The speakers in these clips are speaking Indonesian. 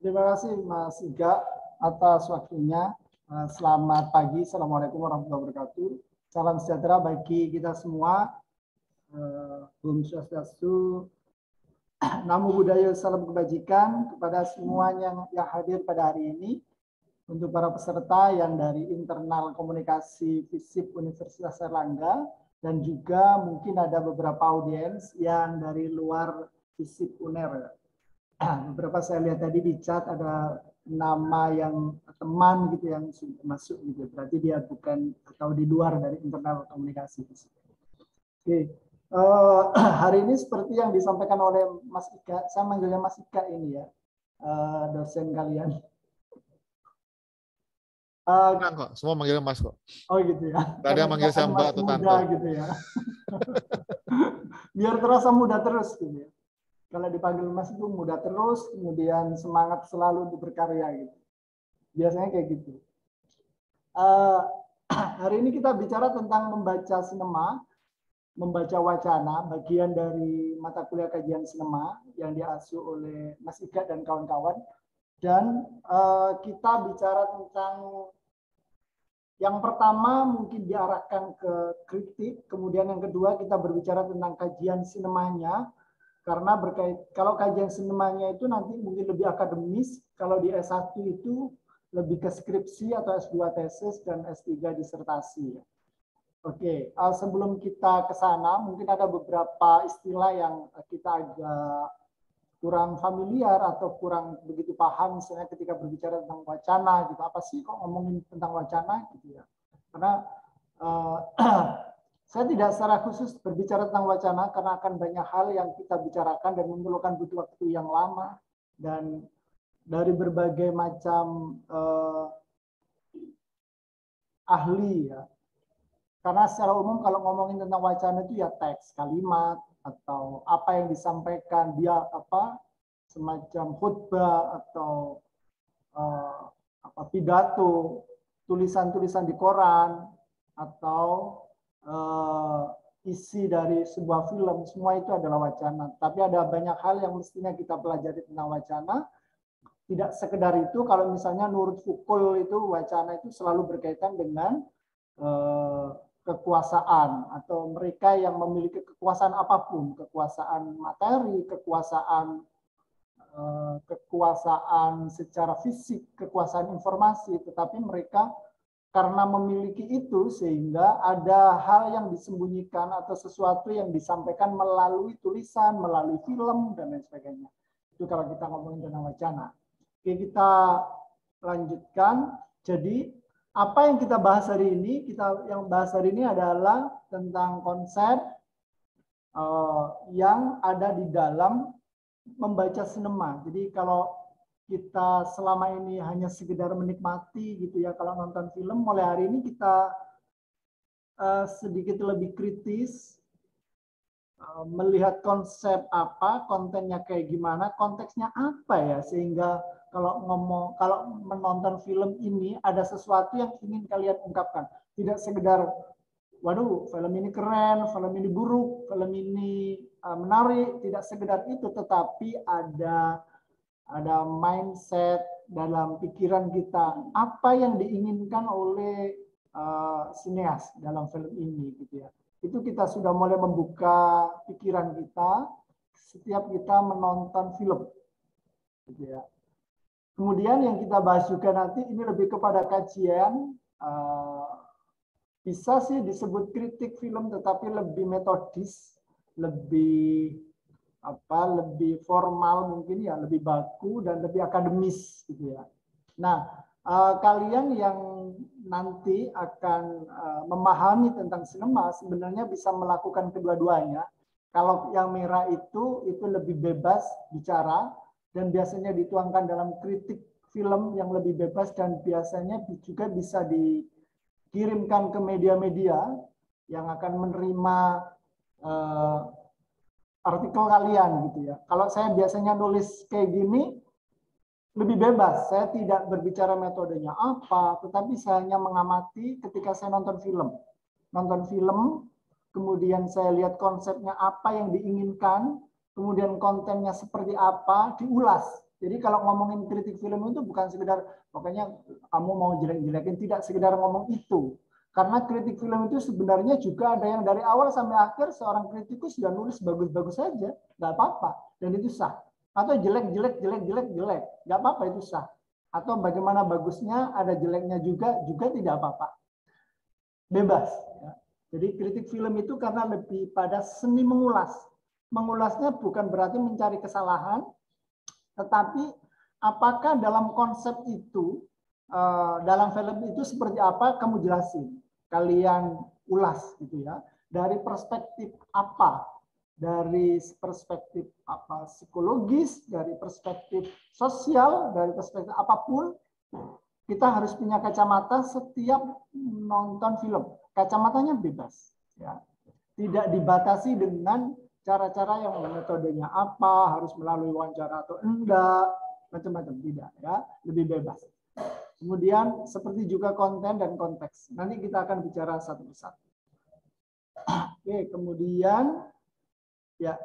Terima kasih Mas Iga atas waktunya. Selamat pagi, Assalamualaikum warahmatullahi wabarakatuh. Salam sejahtera bagi kita semua. Om Swastiastu, Namo Buddhaya, salam kebajikan kepada semuanya yang hadir pada hari ini. Untuk para peserta yang dari internal komunikasi FISIP Universitas Airlangga dan juga mungkin ada beberapa audiens yang dari luar FISIP UNER. Beberapa saya lihat tadi di chat ada nama yang teman gitu yang masuk gitu, berarti dia bukan atau di luar dari internal komunikasi. Oke, hari ini seperti yang disampaikan oleh Mas Ika, saya manggilnya Mas Ika ini ya, dosen kalian. Kok, semua manggil Mas kok. Oh gitu ya. Gak ada yang manggil saya Mbak atau Tante. Gitu ya. Biar terasa muda terus gitu ya. Kalau dipanggil Mas itu muda terus, kemudian semangat selalu untuk berkarya gitu. Biasanya kayak gitu. Hari ini kita bicara tentang membaca sinema, membaca wacana, bagian dari mata kuliah kajian sinema yang diasuh oleh Mas Ika dan kawan-kawan. Dan kita bicara tentang yang pertama mungkin diarahkan ke kritik, kemudian yang kedua kita berbicara tentang kajian sinemanya. Karena kalau kajian sinemanya itu nanti mungkin lebih akademis, kalau di S1 itu lebih ke skripsi atau S2 tesis dan S3 disertasi. Oke, sebelum kita ke sana, mungkin ada beberapa istilah yang kita agak kurang familiar atau kurang begitu paham, misalnya ketika berbicara tentang wacana, gitu. Apa sih kok ngomongin tentang wacana, gitu ya? Karena saya tidak secara khusus berbicara tentang wacana karena akan banyak hal yang kita bicarakan dan memerlukan butuh waktu yang lama dan dari berbagai macam ahli ya. Karena secara umum kalau ngomongin tentang wacana itu ya teks, kalimat atau apa yang disampaikan dia apa semacam khutbah atau pidato, tulisan-tulisan di koran atau isi dari sebuah film, semua itu adalah wacana. Tapi ada banyak hal yang mestinya kita pelajari tentang wacana. Tidak sekedar itu, kalau misalnya menurut Foucault itu wacana itu selalu berkaitan dengan kekuasaan atau mereka yang memiliki kekuasaan apapun, kekuasaan materi, kekuasaan secara fisik, kekuasaan informasi, tetapi mereka karena memiliki itu sehingga ada hal yang disembunyikan atau sesuatu yang disampaikan melalui tulisan, melalui film dan lain sebagainya. Itu kalau kita ngomongin tentang wacana. Oke, kita lanjutkan. Jadi apa yang kita bahas hari ini? Yang bahas hari ini adalah tentang konsep yang ada di dalam membaca sinema. Jadi kalau kita selama ini hanya sekedar menikmati gitu ya kalau nonton film, mulai hari ini kita sedikit lebih kritis melihat konsep apa, kontennya kayak gimana, konteksnya apa ya, sehingga kalau menonton film ini ada sesuatu yang ingin kalian ungkapkan. Tidak sekedar waduh, film ini keren, film ini buruk, film ini menarik, tidak sekedar itu, tetapi ada mindset dalam pikiran kita, apa yang diinginkan oleh sineas dalam film ini gitu ya. Itu kita sudah mulai membuka pikiran kita setiap kita menonton film gitu ya. Kemudian yang kita bahas juga nanti ini lebih kepada kajian, bisa sih disebut kritik film tetapi lebih metodis, lebih formal mungkin ya, lebih baku dan lebih akademis gitu ya. Nah, kalian yang nanti akan memahami tentang sinema sebenarnya bisa melakukan kedua-duanya. Kalau yang merah itu lebih bebas bicara dan biasanya dituangkan dalam kritik film yang lebih bebas dan biasanya juga bisa dikirimkan ke media-media yang akan menerima artikel kalian gitu ya. Kalau saya biasanya nulis kayak gini lebih bebas, saya tidak berbicara metodenya apa, tetapi saya hanya mengamati ketika saya nonton film. Nonton film, kemudian saya lihat konsepnya apa yang diinginkan, kemudian kontennya seperti apa, diulas. Jadi kalau ngomongin kritik film itu bukan sekedar pokoknya kamu mau jelek-jelekin, tidak sekedar ngomong itu. Karena kritik film itu sebenarnya juga ada yang dari awal sampai akhir seorang kritikus sudah nulis bagus-bagus saja, nggak apa-apa, dan itu sah. Atau jelek-jelek, jelek, nggak apa-apa, itu sah. Atau bagaimana bagusnya, ada jeleknya juga tidak apa-apa. Bebas. Ya. Jadi kritik film itu karena lebih pada seni mengulas. Mengulasnya bukan berarti mencari kesalahan, tetapi apakah dalam konsep itu, dalam film itu seperti apa, kamu jelasin. Kalian ulas gitu ya. Dari perspektif apa? Dari perspektif apa psikologis, dari perspektif sosial, dari perspektif apapun, kita harus punya kacamata setiap nonton film. Kacamatanya bebas. Ya. Tidak dibatasi dengan cara-cara yang metodenya apa, harus melalui wawancara atau enggak, macam-macam, tidak ya, lebih bebas. Kemudian seperti juga konten dan konteks. Nanti kita akan bicara satu persatu. Oke, kemudian ya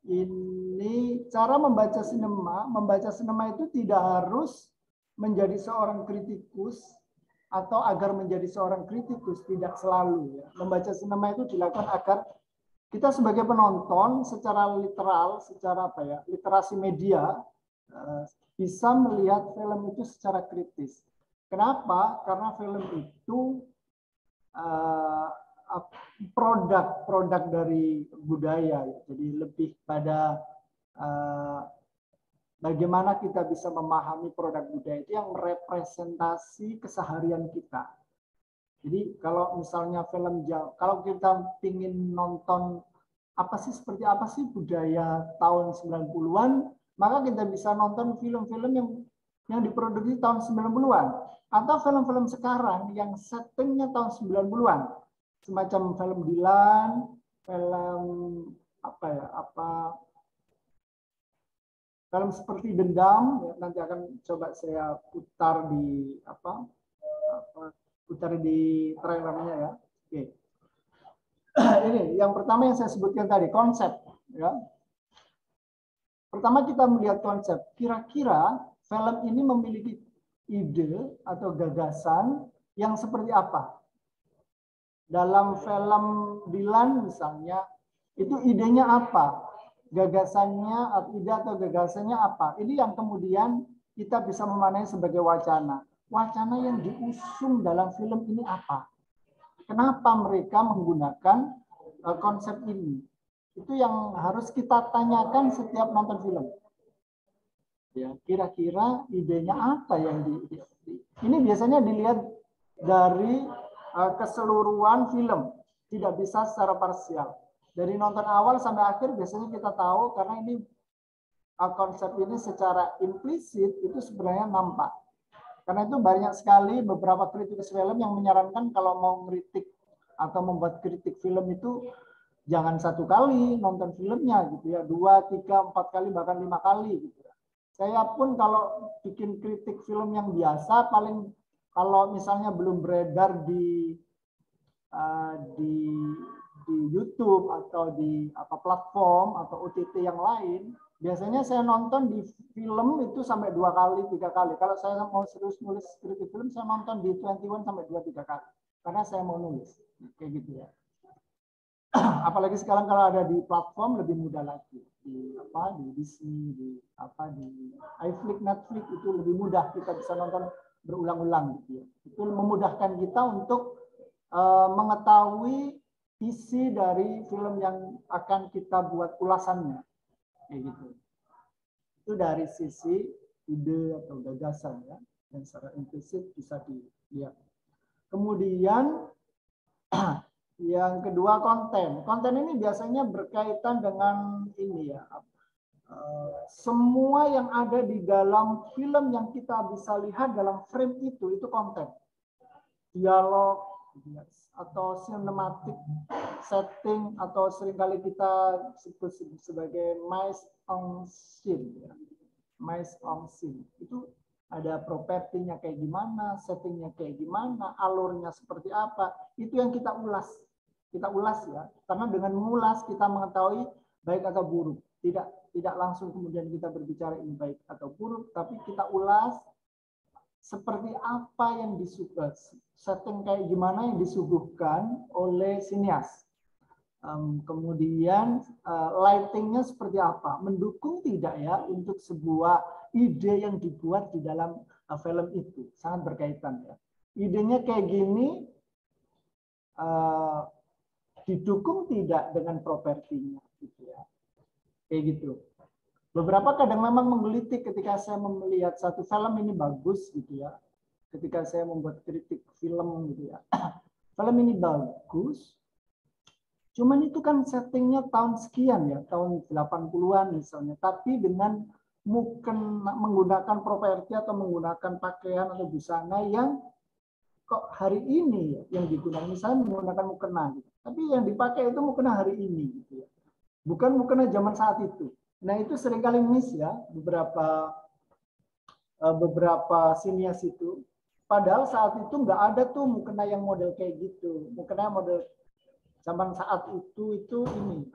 ini cara membaca sinema. Membaca sinema itu tidak harus menjadi seorang kritikus atau agar menjadi seorang kritikus, tidak selalu ya. Membaca sinema itu dilakukan agar kita sebagai penonton secara literal, secara apa ya, literasi media bisa melihat film itu secara kritis. Kenapa? Karena film itu produk dari budaya, jadi lebih pada bagaimana kita bisa memahami produk budaya itu yang merepresentasi keseharian kita. Jadi kalau misalnya film jauh, kalau kita ingin nonton seperti apa sih budaya tahun 90-an, maka kita bisa nonton film-film yang diproduksi tahun 90-an atau film-film sekarang yang settingnya tahun 90-an. Semacam film Dilan, film film seperti Dendam, ya, nanti akan coba saya putar di trailernya ya. Oke. Ini yang pertama yang saya sebutkan tadi, konsep ya. Pertama kita melihat konsep. Kira-kira film ini memiliki ide atau gagasan yang seperti apa? Dalam film Dilan misalnya, itu idenya apa? Gagasannya, ide atau gagasannya apa? Ini yang kemudian kita bisa memaknai sebagai wacana. Wacana yang diusung dalam film ini apa? Kenapa mereka menggunakan konsep ini? Itu yang harus kita tanyakan setiap nonton film. Ya, kira-kira idenya apa yang ini biasanya dilihat dari keseluruhan film, tidak bisa secara parsial. Dari nonton awal sampai akhir biasanya kita tahu karena ini konsep ini secara implisit itu sebenarnya nampak. Karena itu banyak sekali beberapa kritikus film yang menyarankan kalau mau kritik atau membuat kritik film itu jangan satu kali nonton filmnya gitu ya, 2, 3, 4 kali bahkan 5 kali gitu ya. Saya pun kalau bikin kritik film yang biasa paling kalau misalnya belum beredar di YouTube atau di platform atau OTT yang lain, biasanya saya nonton di film itu sampai 2 kali, 3 kali. Kalau saya mau serius nulis kritik film, saya nonton di 21 sampai 2-3 kali. Karena saya mau nulis. Kayak gitu ya. Apalagi sekarang kalau ada di platform lebih mudah lagi. Di Disney, di iFlix, Netflix itu lebih mudah kita bisa nonton berulang-ulang gitu ya. Itu memudahkan kita untuk mengetahui isi dari film yang akan kita buat ulasannya. Kayak gitu. Itu dari sisi ide atau gagasan ya, yang secara implisit bisa dilihat. Kemudian yang kedua konten. Konten ini biasanya berkaitan dengan ini ya. Semua yang ada di dalam film yang kita bisa lihat dalam frame itu konten. Dialog atau cinematic setting atau seringkali kita sebut sebagai mise en scene ya. Mise en scene itu ada propertinya kayak gimana, settingnya kayak gimana, alurnya seperti apa, itu yang kita ulas ya, karena dengan mengulas kita mengetahui baik atau buruk tidak langsung kemudian kita berbicara ini baik atau buruk, tapi kita ulas seperti apa yang disuguhkan, setting kayak gimana yang disuguhkan oleh sinias. Kemudian lightingnya seperti apa, mendukung tidak ya untuk sebuah ide yang dibuat di dalam film itu, sangat berkaitan ya. Idenya kayak gini, didukung tidak dengan propertinya, gitu ya, kayak gitu. Beberapa kadang memang menggelitik ketika saya melihat satu film ini bagus, gitu ya. Ketika saya membuat kritik film, gitu ya, film ini bagus. Cuman itu kan settingnya tahun sekian ya, tahun 80-an misalnya. Tapi dengan menggunakan properti atau menggunakan pakaian atau busana yang kok hari ini ya, yang digunakan. Misalnya menggunakan mukena. Gitu. Tapi yang dipakai itu mukena hari ini. Gitu ya. Bukan mukena zaman saat itu. Nah itu seringkali miss ya beberapa sinias itu. Padahal saat itu nggak ada tuh mukena yang model kayak gitu. Mukena model zaman saat itu ini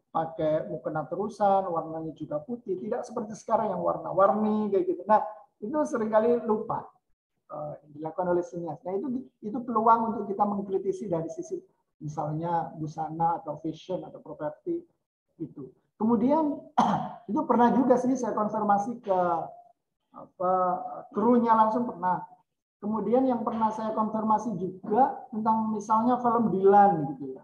pakai mukena terusan, warnanya juga putih, tidak seperti sekarang yang warna-warni kayak gitu. Nah itu seringkali lupa dilakukan oleh sinias. Nah itu peluang untuk kita mengkritisi dari sisi misalnya busana atau fashion atau properti itu. Kemudian itu pernah juga sih saya konfirmasi ke krunya langsung pernah. Kemudian yang pernah saya konfirmasi juga tentang misalnya film Dylan gitu ya.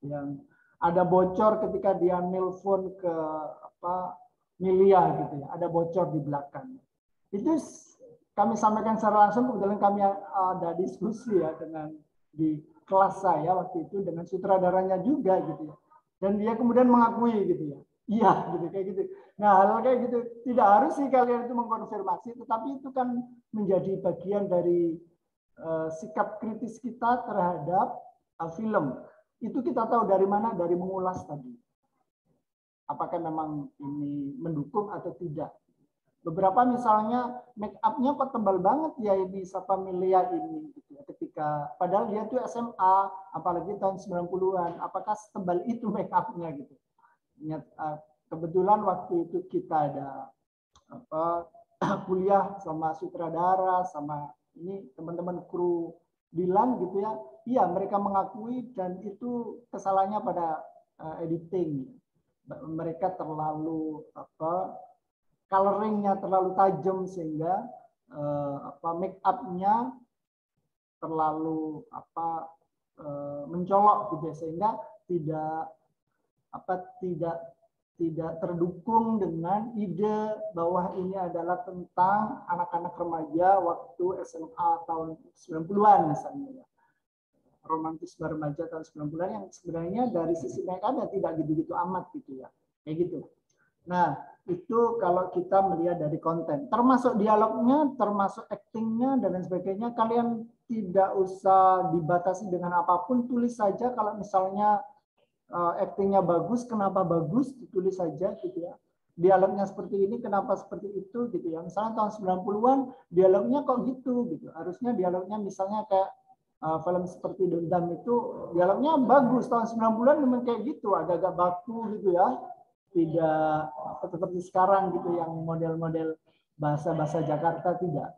Yang ada bocor ketika dia nelpon ke Milia gitu ya. Ada bocor di belakang. Itu kami sampaikan secara langsung, kebetulan kami ada diskusi ya dengan di kelas saya waktu itu dengan sutradaranya juga gitu ya. Dan dia kemudian mengakui gitu ya. Iya gitu kayak gitu. Nah, hal kayak gitu tidak harus sih kalian itu mengkonfirmasi, tetapi itu kan menjadi bagian dari sikap kritis kita terhadap film. Itu kita tahu dari mana? Dari mengulas tadi. Apakah memang ini mendukung atau tidak? Beberapa misalnya make up-nya kok tebal banget ya ini Sapamilia ini gitu ya. Ketika padahal dia tuh SMA, apalagi tahun 90-an, apakah setebal itu make up-nya gitu. Kebetulan waktu itu kita ada kuliah sama sutradara sama ini teman-teman kru Dylan gitu ya. Iya, mereka mengakui dan itu kesalahannya pada editing. Mereka terlalu coloringnya terlalu tajam sehingga make up-nya terlalu mencolok gitu ya, sehingga tidak terdukung dengan ide bahwa ini adalah tentang anak-anak remaja waktu SMA tahun 90-an misalnya. Romantisme remaja tahun 90-an yang sebenarnya dari sisi mereka tidak gitu-gitu amat gitu ya. Kayak gitu. Nah, itu kalau kita melihat dari konten. Termasuk dialognya, termasuk actingnya, dan lain sebagainya. Kalian tidak usah dibatasi dengan apapun. Tulis saja kalau misalnya actingnya bagus, kenapa bagus, ditulis saja gitu ya. Dialognya seperti ini, kenapa seperti itu gitu ya. Misalnya tahun 90-an, dialognya kok gitu. Harusnya dialognya misalnya kayak film seperti Dendam itu, dialognya bagus. Tahun 90-an memang kayak gitu, agak-agak baku gitu ya. Tidak seperti sekarang gitu yang model-model bahasa-bahasa Jakarta tidak.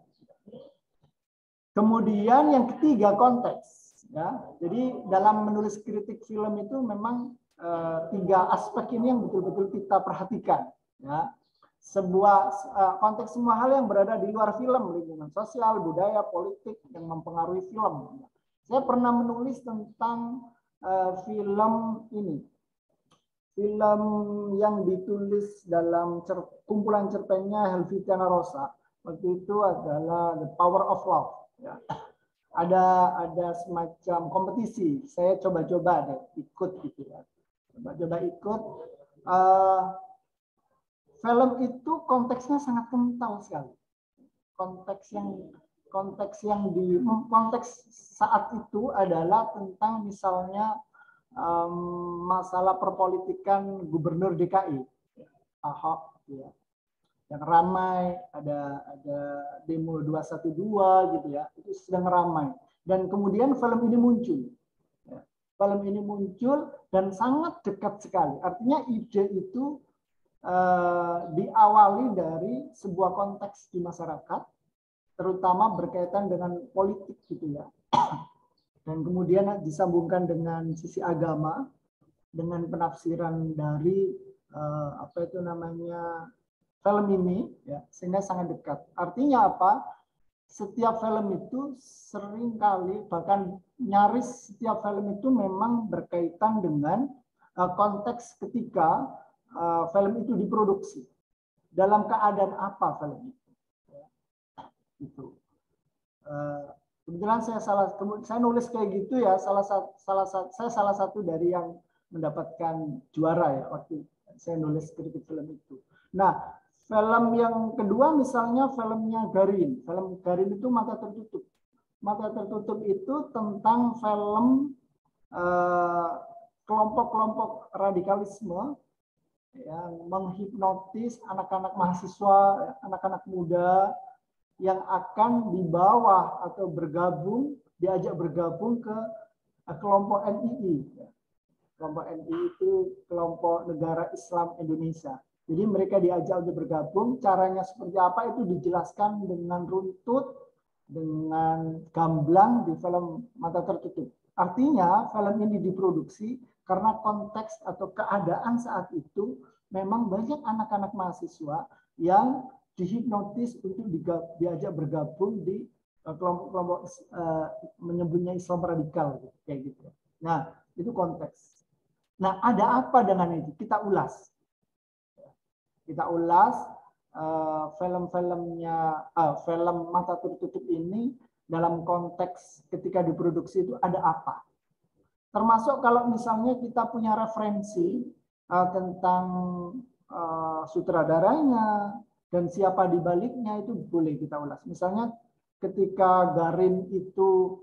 Kemudian yang ketiga konteks ya. Jadi dalam menulis kritik film itu memang tiga aspek ini yang betul-betul kita perhatikan ya. Sebuah konteks semua hal yang berada di luar film, lingkungan sosial, budaya, politik yang mempengaruhi film. Saya pernah menulis tentang film ini. Film yang ditulis dalam kumpulan cerpennya Helvitiana Rosa waktu itu adalah The Power of Love. Ya. Ada semacam kompetisi. Saya coba-coba deh ikut gitu ya. Coba-coba ikut. Film itu konteksnya sangat kental sekali. Konteks saat itu adalah tentang misalnya masalah perpolitikan gubernur DKI Ahok ya. Yang ramai ada demo 212 gitu ya, itu sedang ramai dan kemudian film ini muncul ya. Film ini muncul dan sangat dekat sekali, artinya ide itu diawali dari sebuah konteks di masyarakat, terutama berkaitan dengan politik gitu ya. Dan kemudian disambungkan dengan sisi agama, dengan penafsiran dari apa itu namanya film ini, ya, sehingga sangat dekat. Artinya apa? Setiap film itu seringkali, bahkan nyaris setiap film itu memang berkaitan dengan konteks ketika film itu diproduksi. Dalam keadaan apa film itu? Itu. Kebetulan saya nulis kayak gitu ya. Saya salah satu dari yang mendapatkan juara ya waktu saya nulis kritik film itu. Nah, film yang kedua misalnya filmnya Garin. Film Garin itu Mata Tertutup. Mata Tertutup itu tentang film kelompok-kelompok radikalisme yang menghipnotis anak-anak mahasiswa, anak-anak muda yang akan dibawa atau diajak bergabung ke kelompok NII. Kelompok NII itu kelompok Negara Islam Indonesia. Jadi mereka diajak untuk bergabung, caranya seperti apa itu dijelaskan dengan runtut, dengan gamblang di film Mata Tertutup. Artinya film ini diproduksi karena konteks atau keadaan saat itu memang banyak anak-anak mahasiswa yang dihipnotis untuk diajak bergabung di kelompok-kelompok menyebutnya Islam radikal kayak gitu. Nah, itu konteks. Nah, ada apa dengan itu? Kita ulas. Kita ulas film Mata Tertutup ini dalam konteks ketika diproduksi itu ada apa? Termasuk kalau misalnya kita punya referensi tentang sutradaranya dan siapa di baliknya itu boleh kita ulas. Misalnya ketika Garin itu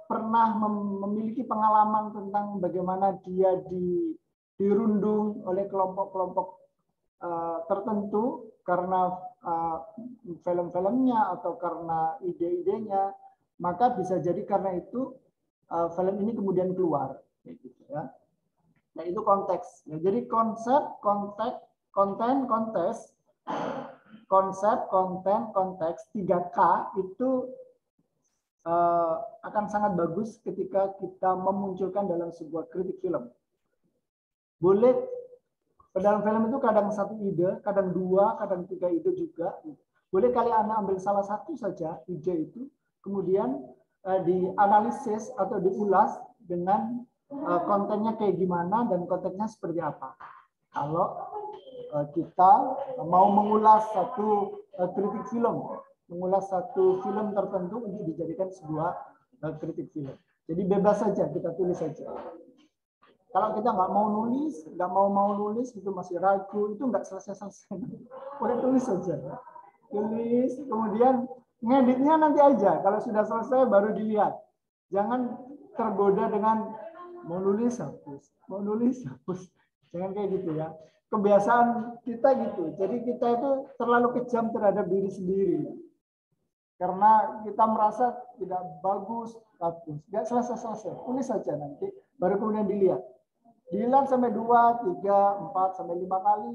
pernah memiliki pengalaman tentang bagaimana dia dirundung oleh kelompok-kelompok tertentu karena film-filmnya atau karena ide-idenya, maka bisa jadi karena itu film ini kemudian keluar. Gitu, ya. Nah itu konteks. Ya, jadi konsep, konteks, konten, konteks, konsep, konten, konteks 3K itu akan sangat bagus ketika kita memunculkan dalam sebuah kritik film. Boleh dalam film itu kadang satu ide, kadang dua, kadang tiga ide juga. Boleh kalian ambil salah satu saja ide itu, kemudian dianalisis atau diulas dengan kontennya kayak gimana dan kontennya seperti apa. Kalau kita mau mengulas satu kritik film, mengulas satu film tertentu untuk dijadikan sebuah kritik film. Jadi bebas saja, kita tulis saja. Kalau kita nggak mau nulis, itu masih ragu, itu nggak selesai-selesai. Boleh tulis saja. Tulis, kemudian ngeditnya nanti aja. Kalau sudah selesai baru dilihat. Jangan tergoda dengan mau nulis hapus. Jangan kayak gitu ya. Kebiasaan kita gitu. Jadi kita itu terlalu kejam terhadap diri sendiri. Karena kita merasa tidak bagus, hapus. Nggak selesai-selesai. Tulis saja nanti, baru kemudian dilihat. Dilihat sampai 2, 3, 4, sampai 5 kali.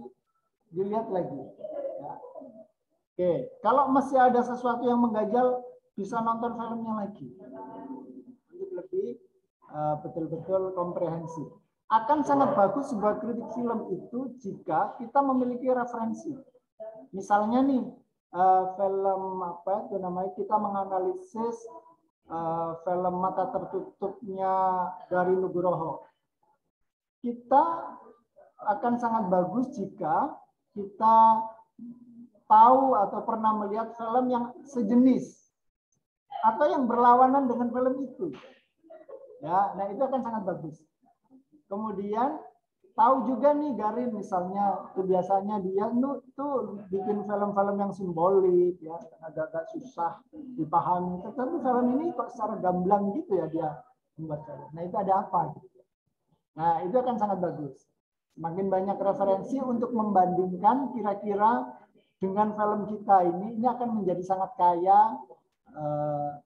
Dilihat lagi. Ya. Oke, kalau masih ada sesuatu yang mengganjal, bisa nonton filmnya lagi. Untuk lebih betul-betul komprehensif. Akan sangat bagus sebuah kritik film itu jika kita memiliki referensi. Misalnya nih, film apa itu namanya, kita menganalisis film Mata Tertutupnya dari Nugroho. Kita akan sangat bagus jika kita tahu atau pernah melihat film yang sejenis atau yang berlawanan dengan film itu. Ya, nah itu akan sangat bagus. Kemudian tahu juga nih Garin misalnya, kebiasaannya dia tuh bikin film-film yang simbolik ya, agak-agak susah dipahami. Tetapi film ini kok secara gamblang gitu ya dia membuat film. Nah itu ada apa? Nah itu akan sangat bagus. Semakin banyak referensi untuk membandingkan kira-kira dengan film kita ini akan menjadi sangat kaya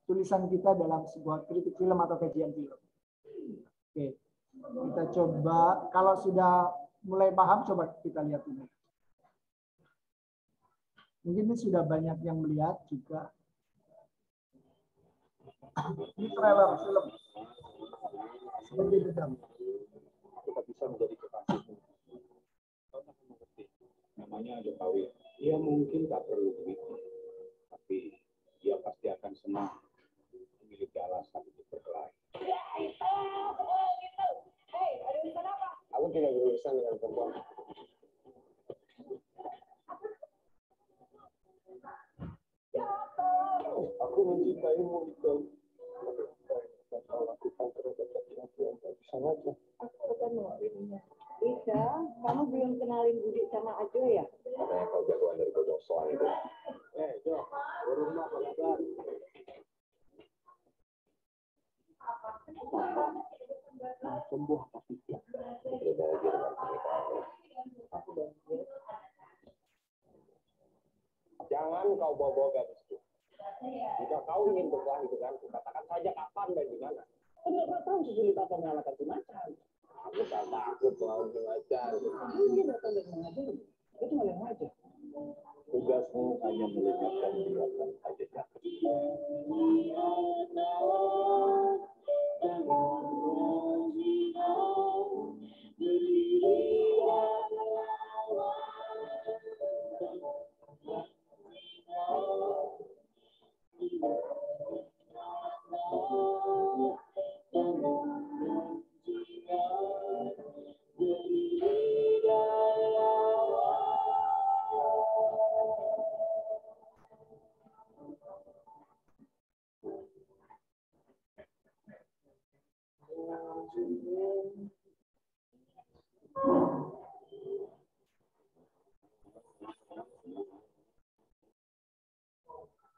tulisan kita dalam sebuah kritik film atau kajian film. Oke. Kita coba, kalau sudah mulai paham, coba kita lihat ini. Mungkin ini sudah banyak yang melihat juga. Ini trailer film. Seperti itu kan. Kita bisa menjadi kekasih. Namanya Jokowi. Dia mungkin tak perlu duit, tapi dia pasti akan senang memiliki alasan untuk berkelahi. Aku tidak berurusan dengan perempuan. Aku mencintaimu, Ika. Kalau lakukan terhadap laki-laki yang tak bisa ngaca. Aku akan mengawininya. Ika, kamu belum kenalin Budi sama Ajo ya? Katanya kau jagoan dari godong soal itu. Jo, rumah apa kabar? Sembuh pasti ya. Berbeda aja dengan pernikahan. Aku bahagia. Jangan kau bawa-bawa gadisku. Jika kau ingin berkelahi denganku, katakan saja kapan dan di mana. Kenapa tahu sesulit apa mengalahkan si macan? Aku tak takut melawan si macan. Dia datang dari mengajar. Itu hal yang wajar. Tugasmu hanya melenyapkan gerakan saja jatuh.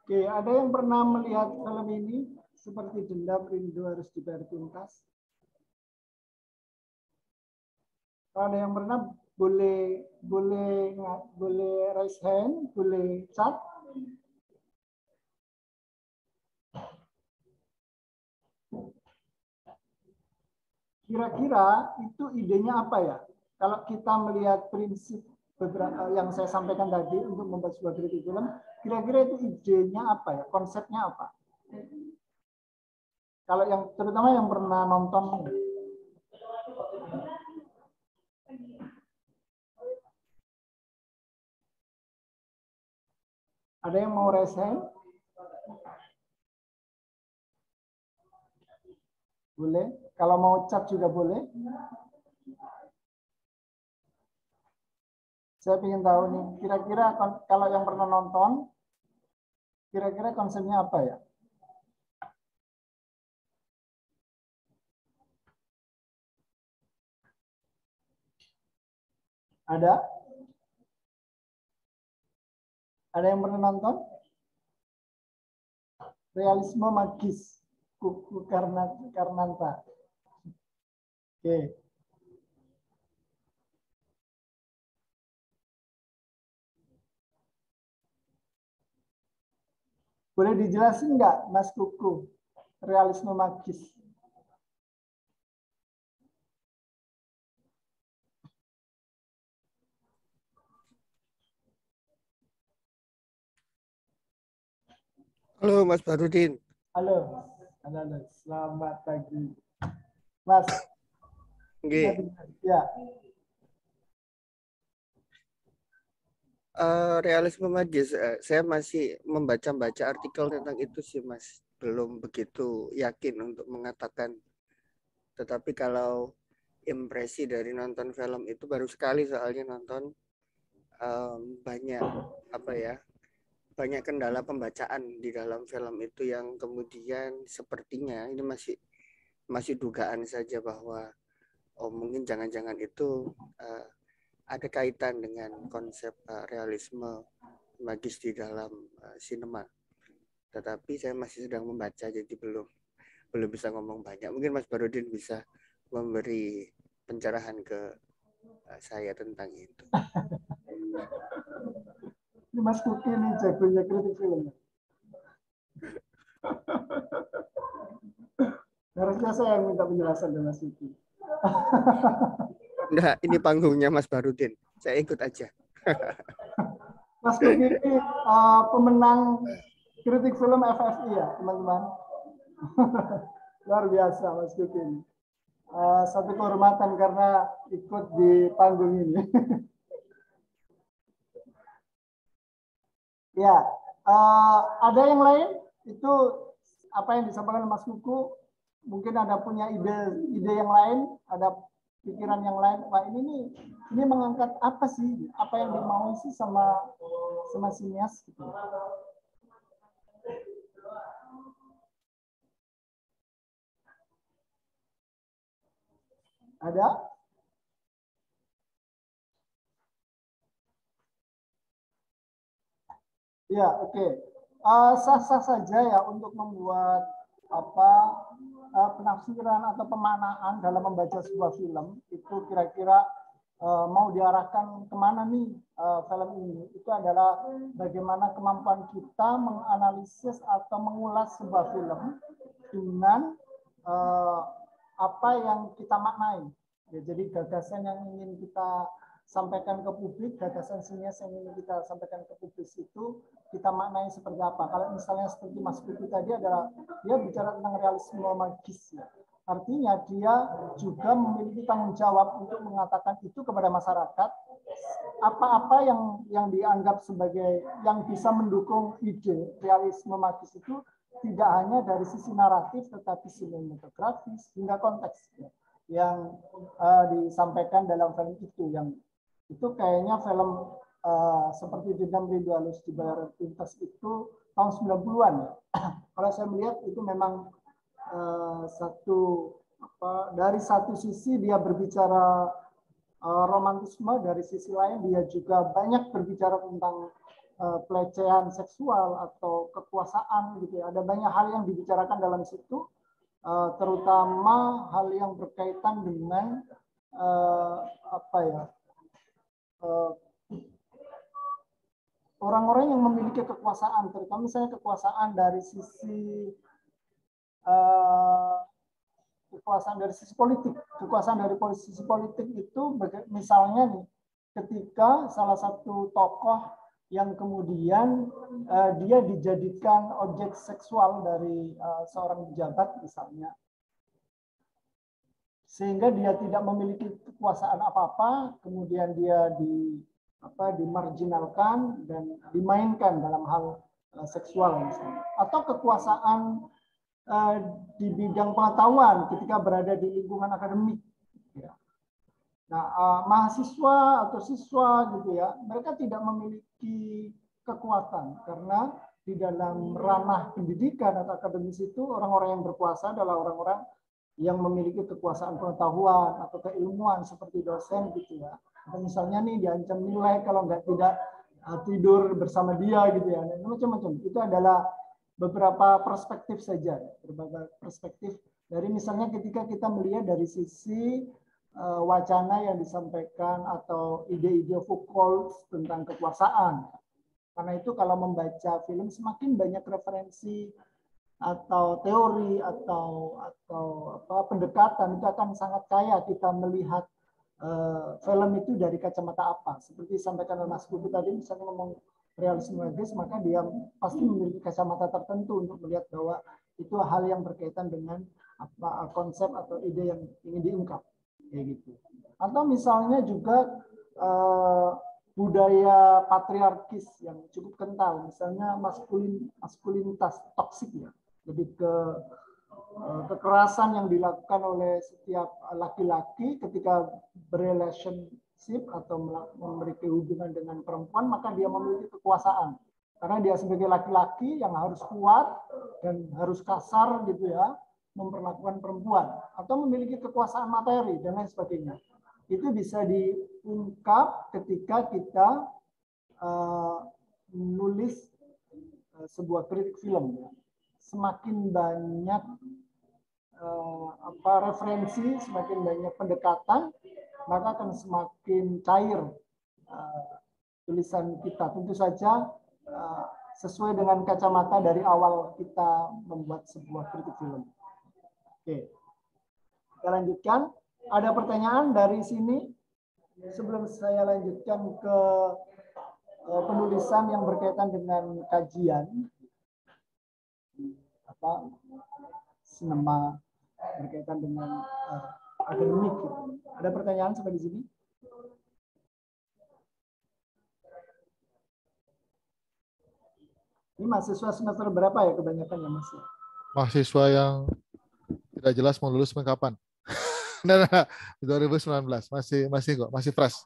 Oke, ada yang pernah melihat film ini? Seperti Dendam Rindu Harus Dibayar Tuntas. Kalau ada yang pernah, boleh raise hand, boleh chat. Kira-kira itu idenya apa ya? Kalau kita melihat prinsip beberapa yang saya sampaikan tadi untuk membuat sebuah kritik film, kira-kira itu idenya apa ya? Konsepnya apa? Kalau yang terutama yang pernah nonton, ada yang mau raise hand? Boleh. Kalau mau chat juga boleh. Saya ingin tahu nih, kira-kira kalau yang pernah nonton, kira-kira konsepnya apa ya? Ada? Ada yang pernah nonton? Realisme magis, Kuku Karnanta. Oke. Boleh dijelasin nggak, Mas Kuku, realisme magis? Halo Mas Barudin. Halo, selamat pagi, Mas. Nggih. Ya. Realisme magis, saya masih membaca-baca artikel tentang itu sih Mas. Belum begitu yakin untuk mengatakan. Tetapi kalau impresi dari nonton film itu baru sekali soalnya nonton, banyak banyak kendala pembacaan di dalam film itu yang kemudian sepertinya ini masih dugaan saja bahwa mungkin jangan-jangan itu ada kaitan dengan konsep realisme magis di dalam sinema. Tetapi saya masih sedang membaca, jadi belum bisa ngomong banyak. Mungkin Mas Barudin bisa memberi pencerahan ke saya tentang itu. Ini Mas Kuki ini jagonya kritik film. Harusnya saya yang minta penjelasan dari Mas Kuki. Enggak, ini panggungnya Mas Barudin. Saya ikut aja. Mas Kuki ini pemenang kritik film FFI ya, teman-teman. Luar biasa Mas Kuki ini. Satu kehormatan karena ikut di panggung ini. Ya, ada yang lain? Itu apa yang disampaikan Mas Kuku? Mungkin ada punya ide yang lain, ada pikiran yang lain. Wah ini mengangkat apa sih? Apa yang dimau sih sama sinias? Gitu. Ada? Ya, oke. Sah-sah saja ya untuk membuat penafsiran atau pemaknaan dalam membaca sebuah film itu kira-kira mau diarahkan kemana nih film ini? Itu adalah bagaimana kemampuan kita menganalisis atau mengulas sebuah film dengan apa yang kita maknai. Ya, jadi gagasan yang ingin kita sampaikan ke publik, gagasan sinias yang ingin kita sampaikan ke publik itu kita maknai seperti apa. Kalau misalnya seperti Mas Kuku tadi adalah dia bicara tentang realisme magis ya. Artinya dia juga memiliki tanggung jawab untuk mengatakan itu kepada masyarakat apa-apa yang dianggap sebagai yang bisa mendukung ide realisme magis itu tidak hanya dari sisi naratif tetapi sinematografis hingga konteks ya, yang disampaikan dalam film itu kayaknya film seperti Dendam Rindu Halus di Bayaran Tuntas itu tahun 90-an ya. Kalau saya melihat itu memang dari satu sisi dia berbicara romantisme, dari sisi lain dia juga banyak berbicara tentang pelecehan seksual atau kekuasaan gitu ya. Ada banyak hal yang dibicarakan dalam situ, terutama hal yang berkaitan dengan orang-orang yang memiliki kekuasaan, terutama misalnya kekuasaan dari sisi politik. Kekuasaan dari sisi politik itu misalnya nih, ketika salah satu tokoh yang kemudian dia dijadikan objek seksual dari seorang pejabat misalnya, sehingga dia tidak memiliki kekuasaan apa-apa, kemudian dia dimarginalkan dan dimainkan dalam hal seksual misalnya, atau kekuasaan di bidang pengetahuan ketika berada di lingkungan akademik. Nah, mahasiswa atau siswa gitu ya, mereka tidak memiliki kekuatan karena di dalam ranah pendidikan atau akademis itu orang-orang yang berkuasa adalah orang-orang yang memiliki kekuasaan pengetahuan atau keilmuan seperti dosen gitu ya. Atau misalnya nih diancam nilai kalau tidak tidur bersama dia gitu ya. Nah, macam-macam. Itu adalah beberapa perspektif saja, berbagai perspektif dari misalnya ketika kita melihat dari sisi wacana yang disampaikan atau ide-ide Foucault tentang kekuasaan. Karena itu kalau membaca film semakin banyak referensi atau teori atau pendekatan itu akan sangat kaya kita melihat film itu dari kacamata apa. Seperti disampaikan oleh Mas Kuku tadi, misalnya ngomong realisme magis, maka dia pasti memiliki kacamata tertentu untuk melihat bahwa itu hal yang berkaitan dengan konsep atau ide yang ingin diungkap. Kayak gitu. Atau misalnya juga budaya patriarkis yang cukup kental, misalnya maskulinitas toksik ya, lebih ke kekerasan yang dilakukan oleh setiap laki-laki ketika berrelationship atau memiliki hubungan dengan perempuan, maka dia memiliki kekuasaan karena dia sebagai laki-laki yang harus kuat dan harus kasar gitu ya, memperlakukan perempuan atau memiliki kekuasaan materi dan lain sebagainya. Itu bisa diungkap ketika kita menulis sebuah kritik film. Semakin banyak referensi, semakin banyak pendekatan, maka akan semakin cair tulisan kita. Tentu saja sesuai dengan kacamata dari awal kita membuat sebuah kritik film. Oke, kita lanjutkan. Ada pertanyaan dari sini? sebelum saya lanjutkan ke penulisan yang berkaitan dengan kajian apa sinema berkaitan dengan akademik. Ada pertanyaan sampai di sini? Ini mahasiswa semester berapa ya kebanyakan ya Mas? Mahasiswa yang tidak jelas mau lulus kapan. Nah, 2019 masih kok, masih fresh.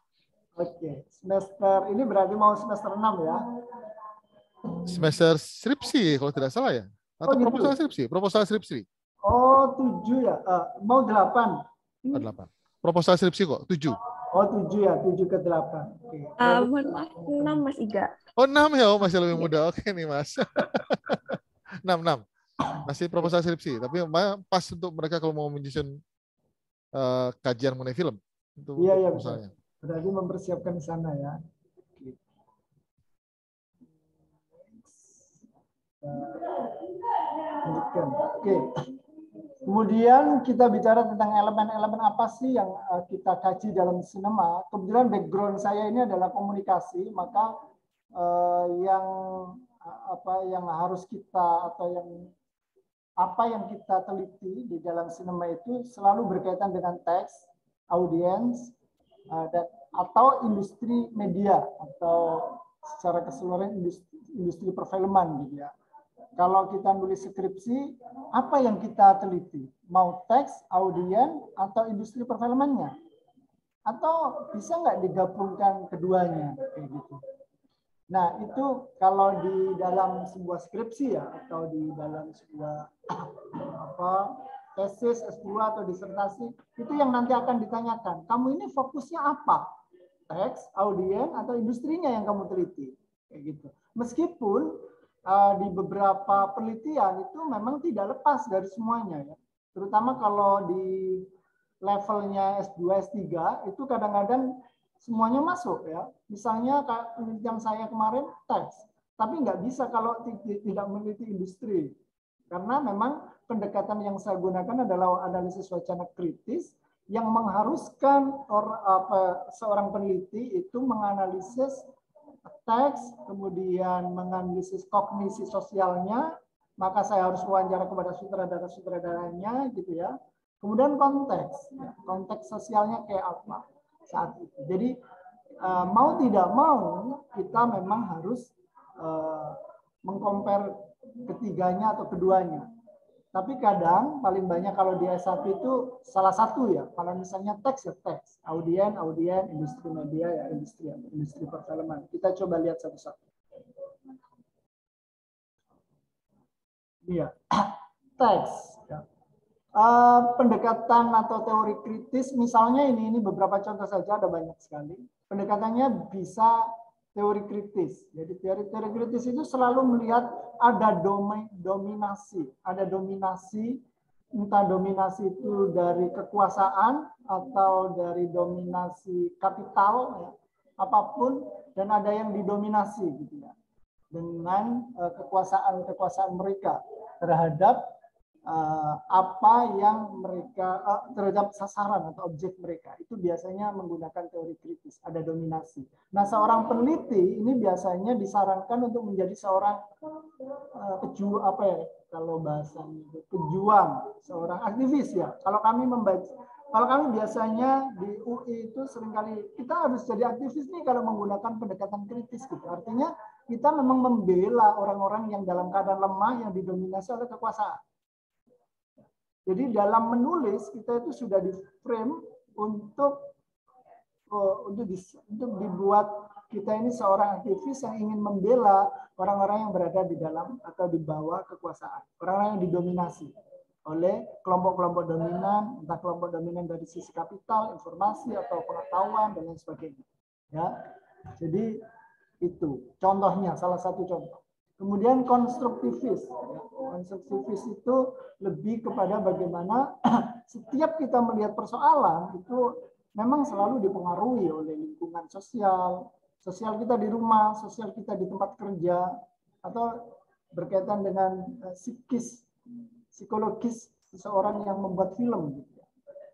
Oke, semester ini berarti mau semester 6 ya? Semester skripsi kalau tidak salah ya. Atau gitu. proposal skripsi. Oh, 7 ya. Mau 8. 8. Proposal skripsi kok, 7. Oh, 7 ya, 7 ke 8. Oke. 6 Mas Iga. Oh, 6 ya, masih lebih muda. Oke nih, Mas. 6. Masih proposal skripsi, tapi pas untuk mereka kalau mau menyusun kajian mengenai film. Itu iya, misalnya. Berarti mempersiapkan di sana ya. Lanjutkan. Oke. Kemudian kita bicara tentang elemen-elemen apa sih yang kita kaji dalam sinema. Kebetulan background saya ini adalah komunikasi, maka yang harus kita atau apa yang kita teliti di dalam sinema itu selalu berkaitan dengan teks, audiens, atau industri media atau secara keseluruhan industri perfilman gitu ya. Kalau kita nulis skripsi, apa yang kita teliti? Mau teks, audien, atau industri perfilmannya? Atau bisa nggak digabungkan keduanya? Kayak gitu. Nah, itu kalau di dalam sebuah skripsi ya, atau di dalam sebuah tesis, S2 atau disertasi, itu yang nanti akan ditanyakan. Kamu ini fokusnya apa? Teks, audien, atau industrinya yang kamu teliti? Kayak gitu. Meskipun di beberapa penelitian itu memang tidak lepas dari semuanya ya. Terutama kalau di levelnya S2, S3 itu kadang-kadang semuanya masuk ya. Misalnya penelitian saya kemarin teks, tapi nggak bisa kalau tidak meneliti industri. Karena memang pendekatan yang saya gunakan adalah analisis wacana kritis yang mengharuskan seorang peneliti itu menganalisis teks, kemudian menganalisis kognisi sosialnya, maka saya harus wawancara kepada sutradara-sutradaranya gitu ya. Kemudian konteks sosialnya kayak apa saat itu. Jadi mau tidak mau kita memang harus mengcompare ketiganya atau keduanya. Tapi kadang paling banyak kalau di S1 itu salah satu ya. Kalau misalnya teks ya teks, audien, industri media ya industri perfilman. Kita coba lihat satu-satu. Iya, teks. Ya. Pendekatan atau teori kritis, misalnya ini beberapa contoh saja, ada banyak sekali. Pendekatannya bisa teori kritis. Jadi teori kritis itu selalu melihat ada dominasi, entah dominasi itu dari kekuasaan atau dari dominasi kapital, ya, apapun, dan ada yang didominasi gitu ya, dengan kekuasaan mereka terhadap apa yang mereka terhadap sasaran atau objek mereka. Itu biasanya menggunakan teori kritis, ada dominasi. Nah, seorang peneliti ini biasanya disarankan untuk menjadi seorang pejuang, seorang aktivis ya. Kalau kami biasanya di UI itu seringkali kita harus jadi aktivis nih kalau menggunakan pendekatan kritis gitu. Artinya kita memang membela orang-orang yang dalam keadaan lemah yang didominasi oleh kekuasaan. Jadi dalam menulis kita itu sudah di frame untuk dibuat kita ini seorang aktivis yang ingin membela orang-orang yang berada di dalam atau di bawah kekuasaan, orang-orang yang didominasi oleh kelompok-kelompok dominan, entah kelompok dominan dari sisi kapital, informasi atau pengetahuan dan lain sebagainya. Ya, jadi itu contohnya, salah satu contoh. Kemudian konstruktivis. Konstruktivis itu lebih kepada bagaimana setiap kita melihat persoalan itu memang selalu dipengaruhi oleh lingkungan sosial kita di rumah, sosial kita di tempat kerja, atau berkaitan dengan psikologis seseorang yang membuat film. Gitu.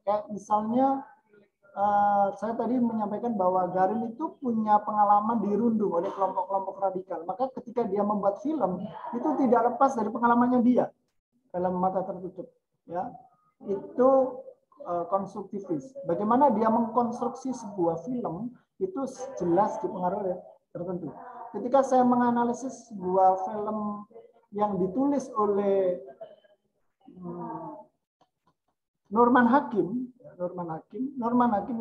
Kayak misalnya saya tadi menyampaikan bahwa Garin itu punya pengalaman dirundung oleh kelompok-kelompok radikal. Maka ketika dia membuat film, itu tidak lepas dari pengalamannya dia. Film Mata Tertutup. Ya, itu konstruktivis. Bagaimana dia mengkonstruksi sebuah film, itu jelas dipengaruhi oleh tertentu. Ketika saya menganalisis sebuah film yang ditulis oleh Norman Hakim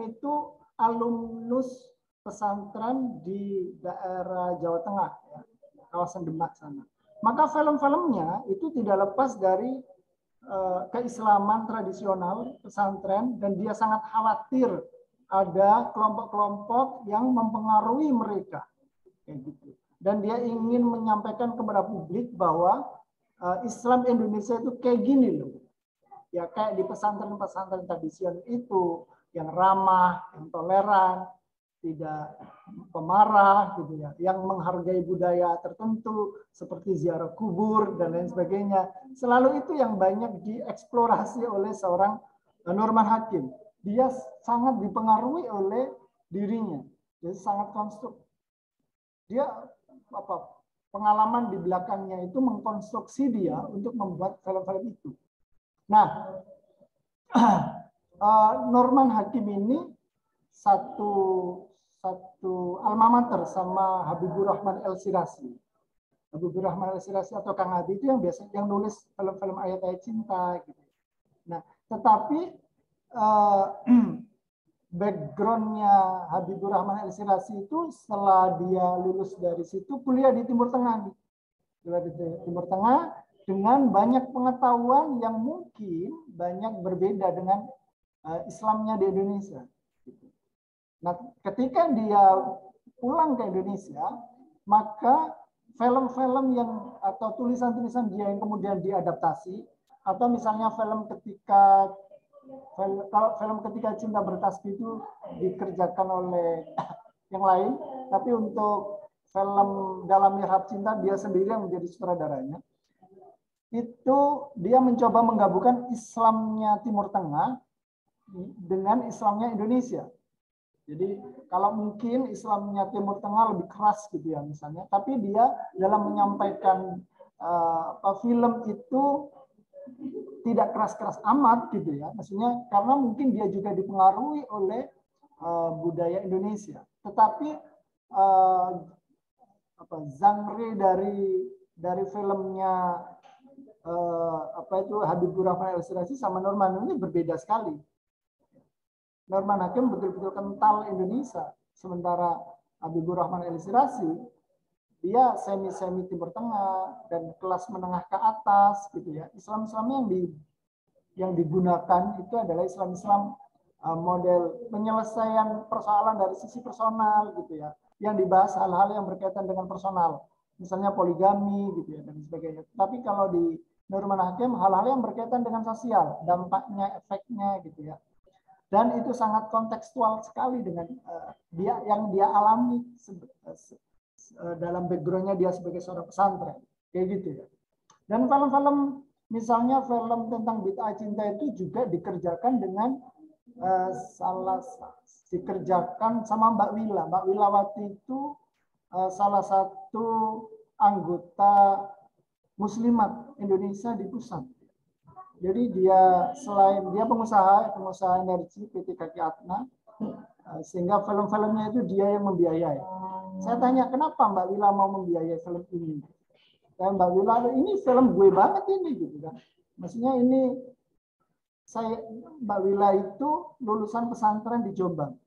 itu alumnus pesantren di daerah Jawa Tengah, ya, kawasan Demak sana. Maka film-filmnya itu tidak lepas dari keislaman tradisional pesantren, dan dia sangat khawatir ada kelompok-kelompok yang mempengaruhi mereka, kayak gitu. Dan dia ingin menyampaikan kepada publik bahwa Islam Indonesia itu kayak gini loh. Ya kayak di pesantren-pesantren tradisional itu, yang ramah, yang toleran, tidak pemarah gitu ya, yang menghargai budaya tertentu seperti ziarah kubur dan lain sebagainya. Selalu itu yang banyak dieksplorasi oleh seorang Norman Hakim. Dia sangat dipengaruhi oleh dirinya. Jadi sangat konstruktif. Dia pengalaman di belakangnya itu mengkonstruksi dia untuk membuat film-film itu. Nah, Norman Hakim ini satu alma mater sama Habibur Rahman El-Shirazi. Habibur Rahman El-Shirazi atau Kang Abi itu yang biasa yang nulis film-film ayat-ayat cinta gitu. Nah, tetapi backgroundnya Habibur Rahman El-Shirazi itu setelah dia lulus dari situ kuliah di Timur Tengah nih. Kuliah di Timur Tengah dengan banyak pengetahuan yang mungkin banyak berbeda dengan Islamnya di Indonesia. Nah, ketika dia pulang ke Indonesia, maka film-film yang atau tulisan-tulisan dia yang kemudian diadaptasi, atau misalnya film ketika Cinta Bertasbih itu dikerjakan oleh yang lain, tapi untuk film Dalam Mihrab Cinta dia sendiri yang menjadi sutradaranya. Itu dia mencoba menggabungkan Islamnya Timur Tengah dengan Islamnya Indonesia. Jadi kalau mungkin Islamnya Timur Tengah lebih keras gitu ya misalnya, tapi dia dalam menyampaikan film itu tidak keras-keras amat gitu ya, maksudnya karena mungkin dia juga dipengaruhi oleh budaya Indonesia. Tetapi genre dari filmnya Habibur Rahman El-Shirazi sama Norman ini berbeda sekali. Norman Hakim betul-betul kental Indonesia, sementara Habibur Rahman El-Shirazi dia semi-semi Timur Tengah dan kelas menengah ke atas gitu ya. Islam-Islam yang digunakan itu adalah Islam-Islam model penyelesaian persoalan dari sisi personal gitu ya. Yang dibahas hal-hal yang berkaitan dengan personal, misalnya poligami gitu ya dan sebagainya. Tapi kalau di Norman Hakim hal-hal yang berkaitan dengan sosial, dampaknya, efeknya gitu ya. Dan itu sangat kontekstual sekali dengan yang dia alami dalam backgroundnya dia sebagai seorang pesantren, kayak gitu ya. Dan film-film misalnya film tentang bid'ah cinta itu juga dikerjakan dengan dikerjakan sama Mbak Wila. Mbak Wilawati itu salah satu anggota Muslimat Indonesia di pusat. Jadi dia selain dia pengusaha energi PT Kaki Atna, sehingga film-filmnya itu dia yang membiayai. Saya tanya kenapa Mbak Wila mau membiayai film ini? Dan Mbak Wila, ini film gue banget ini gitu kan. Maksudnya ini Mbak Wila itu lulusan pesantren di Jombang,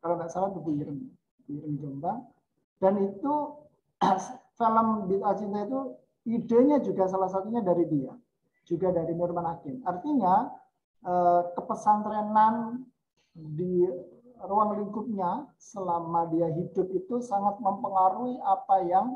kalau nggak salah di Buyireng Jombang, dan itu film Bid'ah Cinta itu idenya juga salah satunya dari dia, juga dari Norman Hakim. Artinya kepesantrenan di ruang lingkupnya selama dia hidup itu sangat mempengaruhi apa yang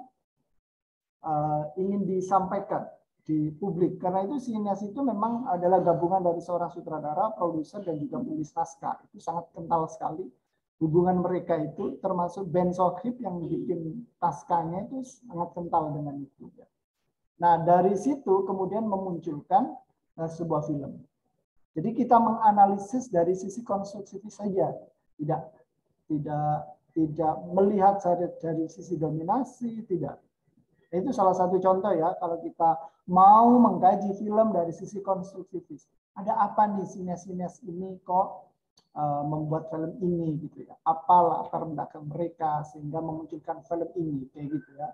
ingin disampaikan di publik. Karena itu Sineas itu memang adalah gabungan dari seorang sutradara, produser, dan juga penulis naskah. Itu sangat kental sekali. Hubungan mereka itu termasuk Ben Sohib yang bikin naskahnya itu sangat kental dengan itu. Nah dari situ kemudian memunculkan sebuah film. Jadi kita menganalisis dari sisi konstruksi saja. tidak melihat dari sisi dominasi, tidak. Itu salah satu contoh ya, kalau kita mau mengkaji film dari sisi konstruktivis. Ada apa nih sinias-sinias ini kok membuat film ini gitu ya? Apa latar belakang mereka sehingga memunculkan film ini kayak gitu ya.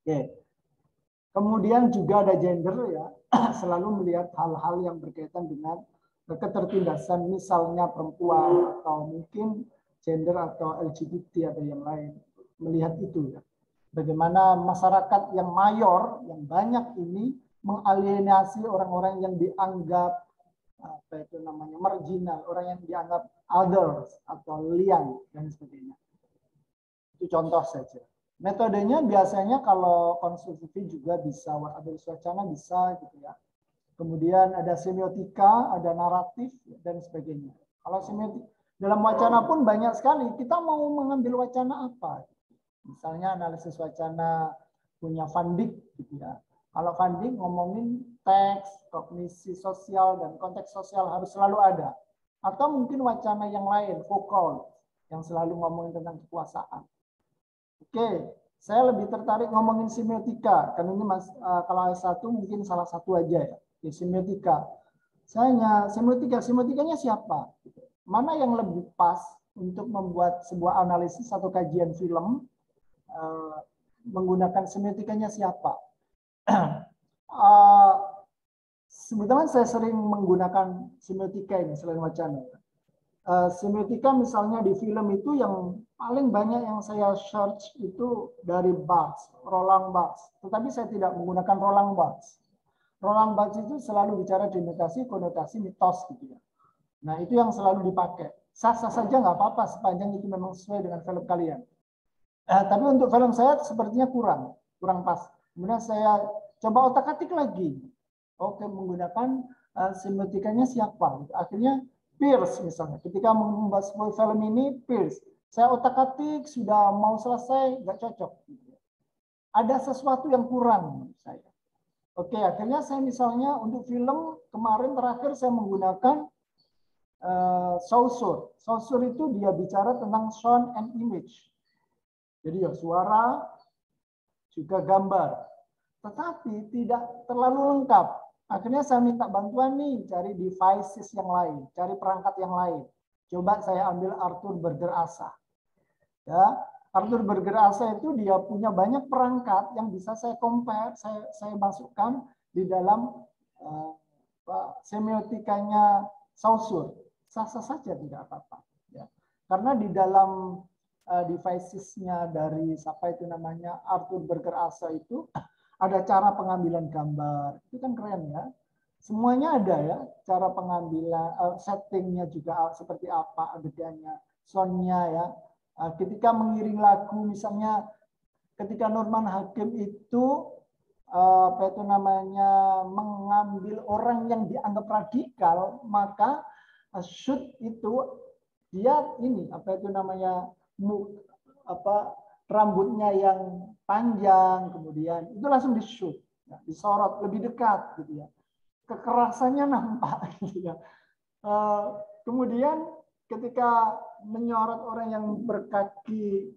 Oke. Kemudian juga ada gender ya, selalu melihat hal-hal yang berkaitan dengan ketertindasan misalnya perempuan atau mungkin gender atau LGBT atau yang lain. Melihat itu ya. Bagaimana masyarakat yang mayor, yang banyak ini mengalienasi orang-orang yang dianggap apa itu namanya marginal, orang yang dianggap others atau liang dan sebagainya. Itu contoh saja. Metodenya biasanya kalau konstruktif juga bisa, ada wacana bisa gitu ya. Kemudian ada semiotika, ada naratif dan sebagainya. Kalau semiotika dalam wacana pun banyak sekali. Kita mau mengambil wacana apa? Misalnya analisis wacana punya Van Dijk gitu ya. Kalau Van Dijk ngomongin teks, kognisi sosial dan konteks sosial harus selalu ada. Atau mungkin wacana yang lain, Foucault yang selalu ngomongin tentang kekuasaan. Oke, saya lebih tertarik ngomongin semiotika. Kan ini kalau S1 mungkin salah satu aja ya. Oke, semiotika. Saya semiotikanya siapa? Mana yang lebih pas untuk membuat sebuah analisis atau kajian film? Menggunakan semiotikanya siapa? Sebetulnya saya sering menggunakan semiotika ini selain wacana. Semiotika misalnya di film itu yang paling banyak yang saya search itu dari Barthes, Roland Barthes. Tetapi saya tidak menggunakan Roland Barthes. Roland Barthes itu selalu bicara denotasi, konotasi, mitos gitu ya. Nah itu yang selalu dipakai. Sah-sah saja nggak apa-apa sepanjang itu memang sesuai dengan film kalian. Tapi untuk film saya sepertinya kurang pas. Kemudian saya coba otak-atik lagi. Oke, menggunakan semiotikanya siapa? Akhirnya Peirce misalnya. Ketika membuat sebuah film ini, Peirce. Saya otak-atik sudah mau selesai, nggak cocok. Ada sesuatu yang kurang menurut saya. Oke, akhirnya saya misalnya untuk film kemarin terakhir saya menggunakan Saussure. Saussure itu dia bicara tentang sound and image. Jadi ya suara juga gambar. Tetapi tidak terlalu lengkap. Akhirnya saya minta bantuan nih cari devices yang lain, cari perangkat yang lain. Coba saya ambil Arthur Berger Asa. Ya, Arthur Berger Asa itu dia punya banyak perangkat yang bisa saya compare, saya masukkan di dalam semiotikanya Saussure. Sah-sah saja tidak apa-apa. Ya. Karena di dalam devices-nya dari siapa itu namanya Arthur Berger Asa itu ada cara pengambilan gambar. Itu kan keren ya. Semuanya ada ya, cara pengambilan settingnya juga seperti apa adegannya, soundnya ya. Ketika mengiring lagu misalnya ketika Norman Hakim itu apa itu namanya mengambil orang yang dianggap radikal, maka shoot itu dia ini apa itu namanya rambutnya yang panjang, kemudian itu langsung di-shoot, ya, disorot lebih dekat gitu ya. Kekerasannya nampak gitu ya. Kemudian ketika menyorot orang yang berkaki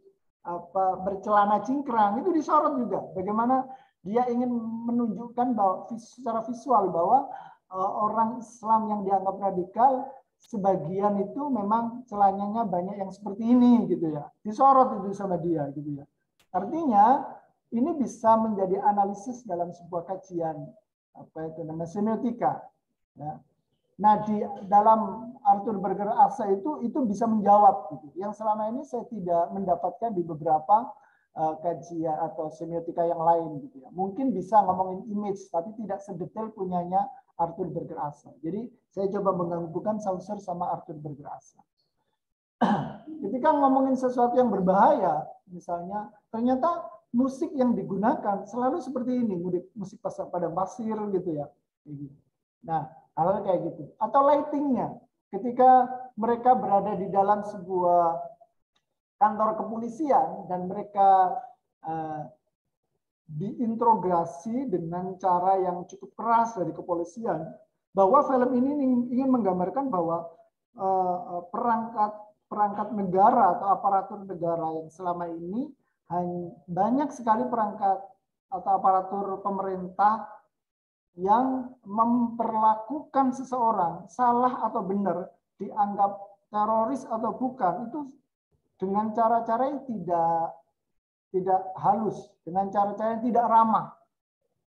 bercelana cingkrang itu disorot juga. Bagaimana dia ingin menunjukkan bahwa secara visual bahwa orang Islam yang dianggap radikal sebagian itu memang celananya banyak yang seperti ini gitu ya, disorot itu sama dia gitu ya. Artinya ini bisa menjadi analisis dalam sebuah kajian apa itu namanya semiotika. Ya. Nah di dalam Arthur Berger Asa itu bisa menjawab gitu. Yang selama ini saya tidak mendapatkan di beberapa kajian atau semiotika yang lain gitu ya. Mungkin bisa ngomongin image tapi tidak sedetail punyanya Arthur Berger Asa. Jadi saya coba menggabungkan Saussure sama Arthur Berger Asa. Ketika ngomongin sesuatu yang berbahaya, misalnya ternyata musik yang digunakan selalu seperti ini, musik padang pasir gitu ya. Nah, hal kayak gitu. Atau lightingnya, ketika mereka berada di dalam sebuah kantor kepolisian dan mereka diinterogasi dengan cara yang cukup keras dari kepolisian, bahwa film ini ingin menggambarkan bahwa perangkat perangkat negara atau aparatur negara yang selama ini banyak sekali perangkat atau aparatur pemerintah yang memperlakukan seseorang salah atau benar, dianggap teroris atau bukan, itu dengan cara-cara yang tidak halus, dengan cara-cara yang tidak ramah,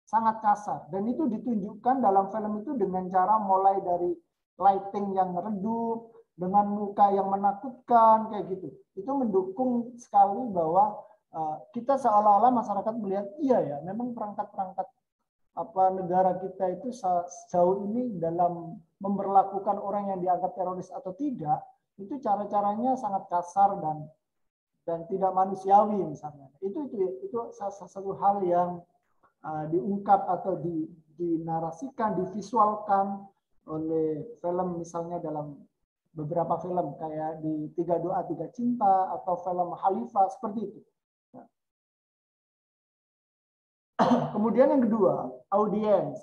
sangat kasar. Dan itu ditunjukkan dalam film itu dengan cara mulai dari lighting yang redup, dengan muka yang menakutkan, kayak gitu. Itu mendukung sekali bahwa kita seolah-olah masyarakat melihat, iya ya, memang perangkat-perangkat negara kita itu sejauh ini dalam memperlakukan orang yang dianggap teroris atau tidak, itu cara-caranya sangat kasar dan tidak manusiawi misalnya. Itu salah satu hal yang diungkap atau dinarasikan, divisualkan oleh film misalnya dalam beberapa film kayak di Tiga Doa Tiga Cinta atau film Khalifah seperti itu. Kemudian yang kedua, audiens.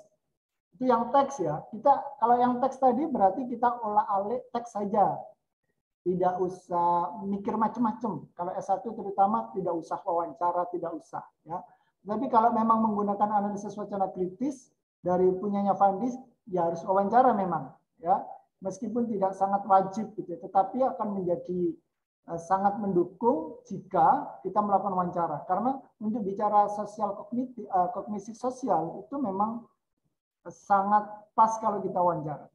Itu yang teks ya. Kalau yang teks tadi berarti kita olah-alik teks saja. Tidak usah mikir macam-macam. Kalau S1 terutama tidak usah wawancara, tidak usah ya. Tapi kalau memang menggunakan analisis wacana kritis dari punyanya Fandis, ya harus wawancara memang ya. Meskipun tidak sangat wajib gitu, tetapi akan menjadi sangat mendukung jika kita melakukan wawancara. Karena untuk bicara sosial kognisi sosial itu memang sangat pas kalau kita wawancara.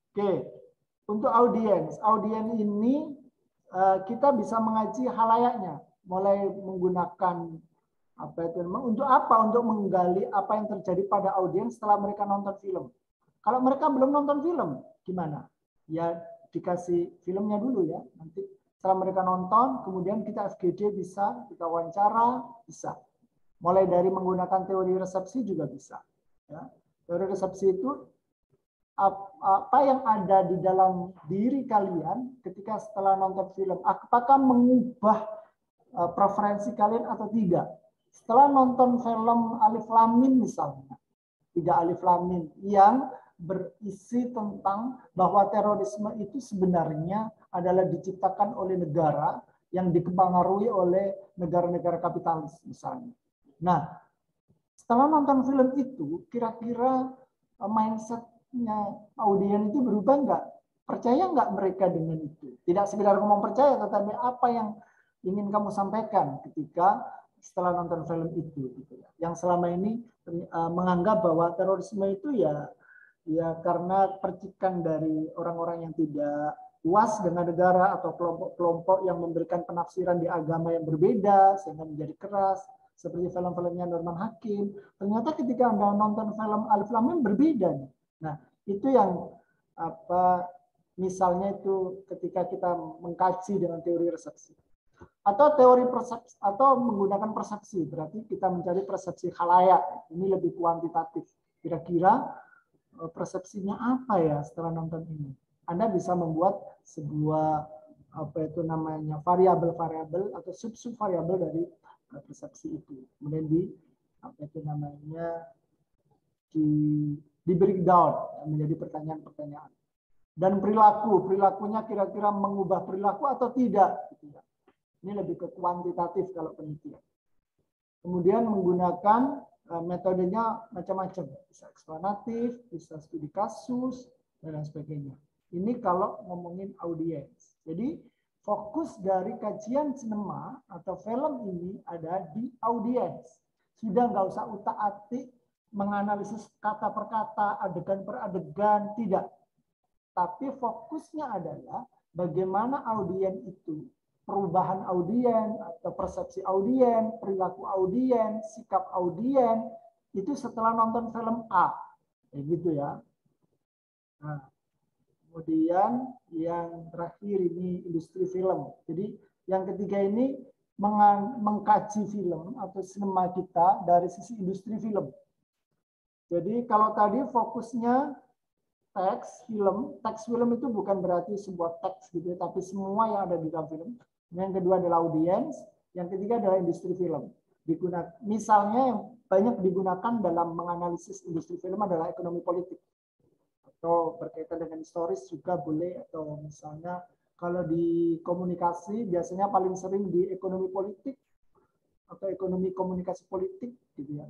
Oke, untuk audiens ini kita bisa mengaji halayaknya, mulai menggunakan untuk apa? Untuk menggali apa yang terjadi pada audiens setelah mereka nonton film. Kalau mereka belum nonton film, gimana? Ya dikasih filmnya dulu ya. Nanti setelah mereka nonton, kemudian kita FGD bisa, kita wawancara bisa. Mulai dari menggunakan teori resepsi juga bisa. Ya. Teori resepsi itu apa yang ada di dalam diri kalian ketika setelah nonton film. Apakah mengubah preferensi kalian atau tidak? Setelah nonton film Alif Lam Mim misalnya, tidak Alif Lam Mim, yang berisi tentang bahwa terorisme itu sebenarnya adalah diciptakan oleh negara yang dipengaruhi oleh negara-negara kapitalis misalnya. Nah, setelah nonton film itu, kira-kira mindsetnya audiens itu berubah nggak? Percaya nggak mereka dengan itu? Tidak sekedar ngomong percaya, tetapi apa yang ingin kamu sampaikan ketika setelah nonton film itu, gitu ya. Yang selama ini menganggap bahwa terorisme itu ya karena percikan dari orang-orang yang tidak puas dengan negara atau kelompok-kelompok yang memberikan penafsiran di agama yang berbeda sehingga menjadi keras, seperti film-filmnya Norman Hakim. Ternyata ketika Anda nonton film Alif Lam Mim berbeda. Nah, itu yang misalnya itu ketika kita mengkaji dengan teori resepsi. Atau teori persepsi atau menggunakan persepsi, berarti kita mencari persepsi khalayak. Ini lebih kuantitatif. Kira-kira persepsinya apa ya setelah nonton ini? Anda bisa membuat sebuah variabel-variabel atau sub-sub variabel dari persepsi itu. Kemudian di breakdown menjadi pertanyaan-pertanyaan. Dan perilakunya kira-kira mengubah perilaku atau tidak? Ini lebih ke kuantitatif kalau penelitian. Kemudian menggunakan metodenya macam-macam, bisa eksplanatif, bisa studi kasus, dan lain sebagainya. Ini kalau ngomongin audiens. Jadi fokus dari kajian sinema atau film ini ada di audiens. Sudah nggak usah utak-atik menganalisis kata per kata, adegan per adegan, tidak. Tapi fokusnya adalah bagaimana audiens itu, perubahan audiens atau persepsi audiens, perilaku audiens, sikap audiens itu setelah nonton film A, kayak gitu ya. Nah, kemudian yang terakhir ini industri film. Jadi yang ketiga ini mengkaji film atau sinema kita dari sisi industri film. Jadi kalau tadi fokusnya teks film itu bukan berarti sebuah teks gitu, tapi semua yang ada di dalam film. Yang kedua adalah audiens, yang ketiga adalah industri film. Misalnya yang banyak digunakan dalam menganalisis industri film adalah ekonomi politik. atau berkaitan dengan historis juga boleh, atau misalnya kalau di komunikasi biasanya paling sering di ekonomi politik atau ekonomi komunikasi politik gitu ya.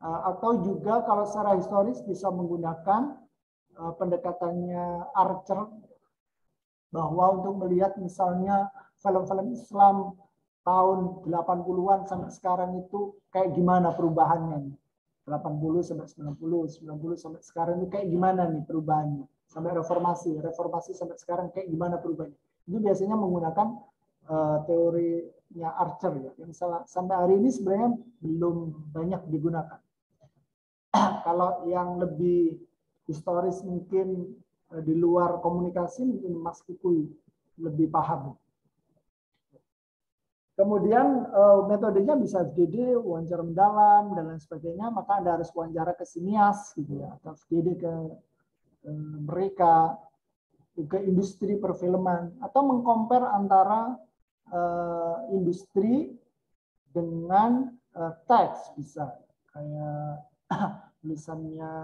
Atau juga kalau secara historis bisa menggunakan pendekatannya Archer, bahwa untuk melihat misalnya film-film Islam tahun 80-an sampai sekarang itu kayak gimana perubahannya. 80 sampai 90, 90 sampai sekarang itu kayak gimana nih perubahannya. Sampai reformasi sampai sekarang kayak gimana perubahannya. Itu biasanya menggunakan teorinya Archer ya, yang sampai hari ini sebenarnya belum banyak digunakan. Kalau yang lebih historis mungkin di luar komunikasi mungkin Mas Kukui lebih paham. Kemudian metodenya bisa FGD, wawancara mendalam dan lain sebagainya, maka Anda harus wawancara ke sinias gitu ya, atau FGD ke mereka, ke industri perfilman, atau mengcompare antara industri dengan teks bisa, kayak tulisannya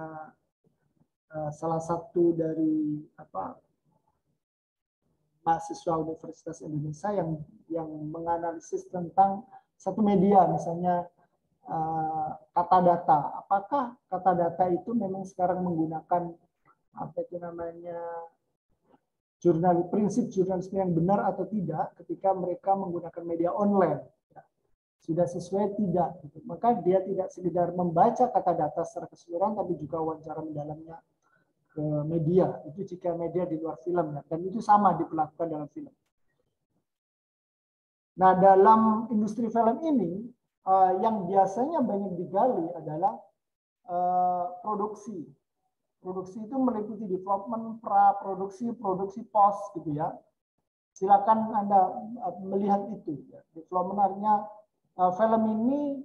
salah satu dari mahasiswa Universitas Indonesia yang menganalisis tentang satu media, misalnya kata data. Apakah kata data itu memang sekarang menggunakan prinsip jurnalisme yang benar atau tidak ketika mereka menggunakan media online? Sudah sesuai tidak? Maka dia tidak sekedar membaca kata data secara keseluruhan, tapi juga wawancara mendalamnya ke media, itu jika media di luar film ya, dan itu sama diperlakukan dalam film. Nah, dalam industri film ini yang biasanya banyak digali adalah produksi. Produksi itu meliputi development, pra-produksi, produksi post gitu ya. Silakan Anda melihat itu. Ya. Development artinya film ini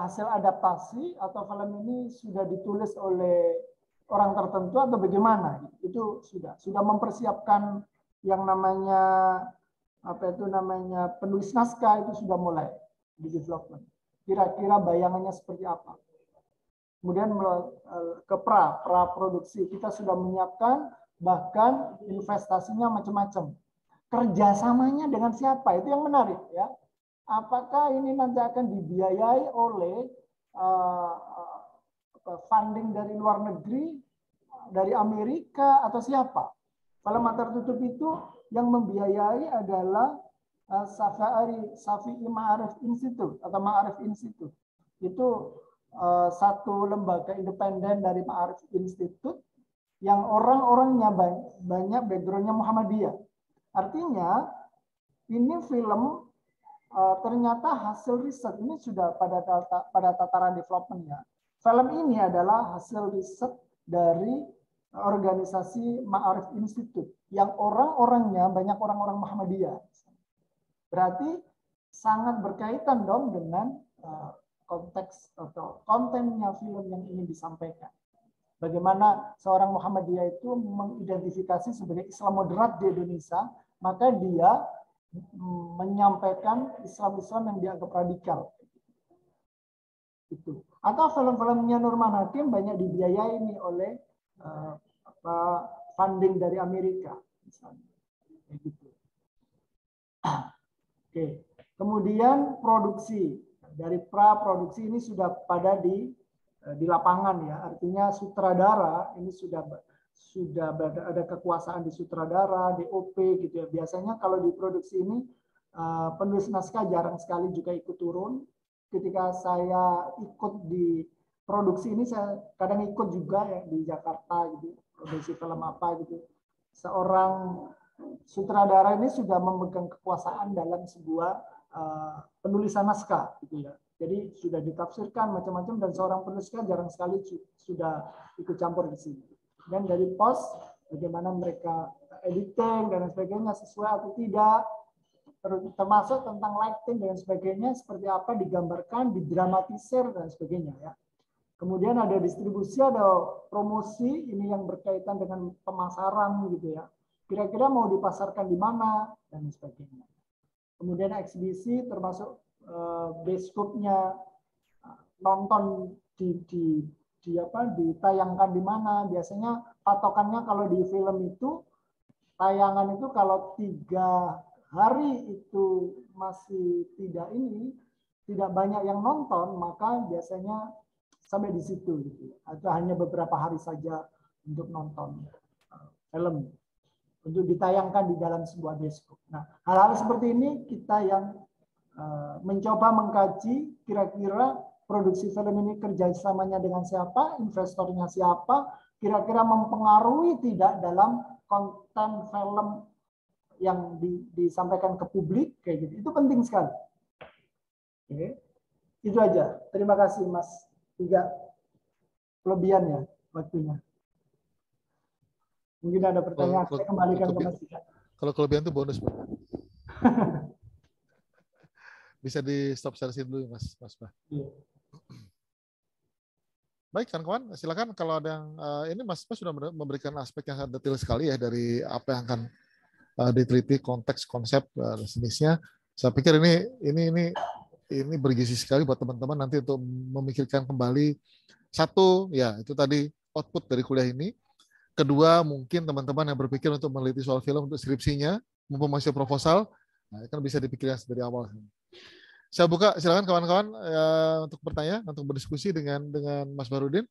hasil adaptasi atau film ini sudah ditulis oleh orang tertentu atau bagaimana, itu sudah mempersiapkan yang namanya penulis naskah, itu sudah mulai di development. Kira-kira bayangannya seperti apa. Kemudian ke pra-produksi kita sudah menyiapkan, bahkan investasinya macam-macam. Kerjasamanya dengan siapa, itu yang menarik ya. Apakah ini nanti akan dibiayai oleh funding dari luar negeri, dari Amerika atau siapa? Film tertutup itu yang membiayai adalah Safi'i Ma'arif Institute atau Ma'arif Institute. Itu satu lembaga independen dari Ma'arif Institute yang orang-orangnya banyak backgroundnya Muhammadiyah. Artinya ini film ternyata hasil riset ini sudah pada tataran development-nya. Film ini adalah hasil riset dari organisasi Ma'arif Institute yang orang-orangnya banyak orang-orang Muhammadiyah. Berarti sangat berkaitan dong dengan konteks atau kontennya film yang ingin disampaikan. Bagaimana seorang Muhammadiyah itu mengidentifikasi sebagai Islam moderat di Indonesia, maka dia menyampaikan Islam-Islam yang dianggap radikal. Itu. Atau film-filmnya Nurman Hakim banyak dibiayai oleh funding dari Amerika, misalnya. Gitu. Oke. Kemudian produksi. Dari pra-produksi ini sudah pada di lapangan ya. Artinya sutradara ini sudah ada kekuasaan di sutradara, DOP gitu ya. Biasanya kalau di produksi ini penulis naskah jarang sekali juga ikut turun. Ketika saya ikut di produksi ini, saya kadang ikut juga ya di Jakarta gitu, produksi film apa gitu. Seorang sutradara ini sudah memegang kekuasaan dalam sebuah penulisan naskah gitu ya. Jadi sudah ditafsirkan macam-macam dan seorang penulis jarang sekali sudah ikut campur di sini. Dan dari post bagaimana mereka editing dan sebagainya sesuai atau tidak, termasuk tentang lighting dan sebagainya, seperti apa digambarkan, didramatisir dan sebagainya ya. Kemudian ada distribusi, ada promosi, ini yang berkaitan dengan pemasaran gitu ya. Kira-kira mau dipasarkan di mana dan sebagainya. Kemudian eksibisi termasuk bioskopnya, nonton di ditayangkan di mana. Biasanya patokannya kalau di film itu tayangan itu kalau 3 hari itu masih tidak banyak yang nonton, maka biasanya sampai di situ gitu. Atau hanya beberapa hari saja untuk nonton film untuk ditayangkan di dalam sebuah bioskop. Nah, hal-hal seperti ini kita yang mencoba mengkaji kira-kira produksi film ini kerjasamanya dengan siapa, investornya siapa, kira-kira mempengaruhi tidak dalam konten film yang disampaikan ke publik kayak gitu. Itu penting sekali. Oke. Itu aja. Terima kasih Mas. 3 kelebihan ya waktunya. Mungkin ada pertanyaan, saya kembalikan ke Mas Tiga. Kalau kelebihan itu bonus, Pak. Bisa di stop share dulu, Mas Pak. Iya. Baik, kawan-kawan, silakan kalau ada yang ini Mas sudah memberikan aspek yang sangat detail sekali ya dari apa yang akan diteliti, konteks, konsep dan sejenisnya. Saya pikir ini bergizi sekali buat teman-teman nanti untuk memikirkan kembali. Satu, ya itu tadi output dari kuliah ini. Kedua, mungkin teman-teman yang berpikir untuk meneliti soal film untuk skripsinya, mumpung masih proposal, nah, kan bisa dipikirkan dari awal. Saya buka, silakan kawan-kawan untuk bertanya, untuk berdiskusi dengan Mas Barudin.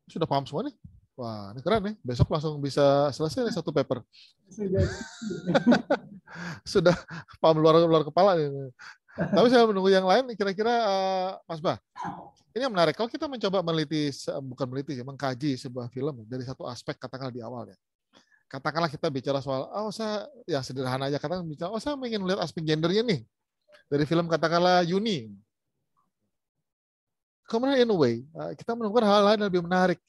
Sudah paham semua nih? Wah, ini keren nih. Besok langsung bisa selesai nih 1 paper. Sudah paham luar kepala nih. Tapi saya menunggu yang lain, kira-kira Mas Bah, ini yang menarik. Kalau kita mencoba mengkaji sebuah film dari satu aspek, katakanlah di awal ya. Katakanlah kita bicara soal, yang sederhana aja, katakanlah bicara, saya ingin melihat aspek gendernya nih. Dari film katakanlah Yuni. Kemudian in a way, kita menemukan hal lain yang lebih menarik.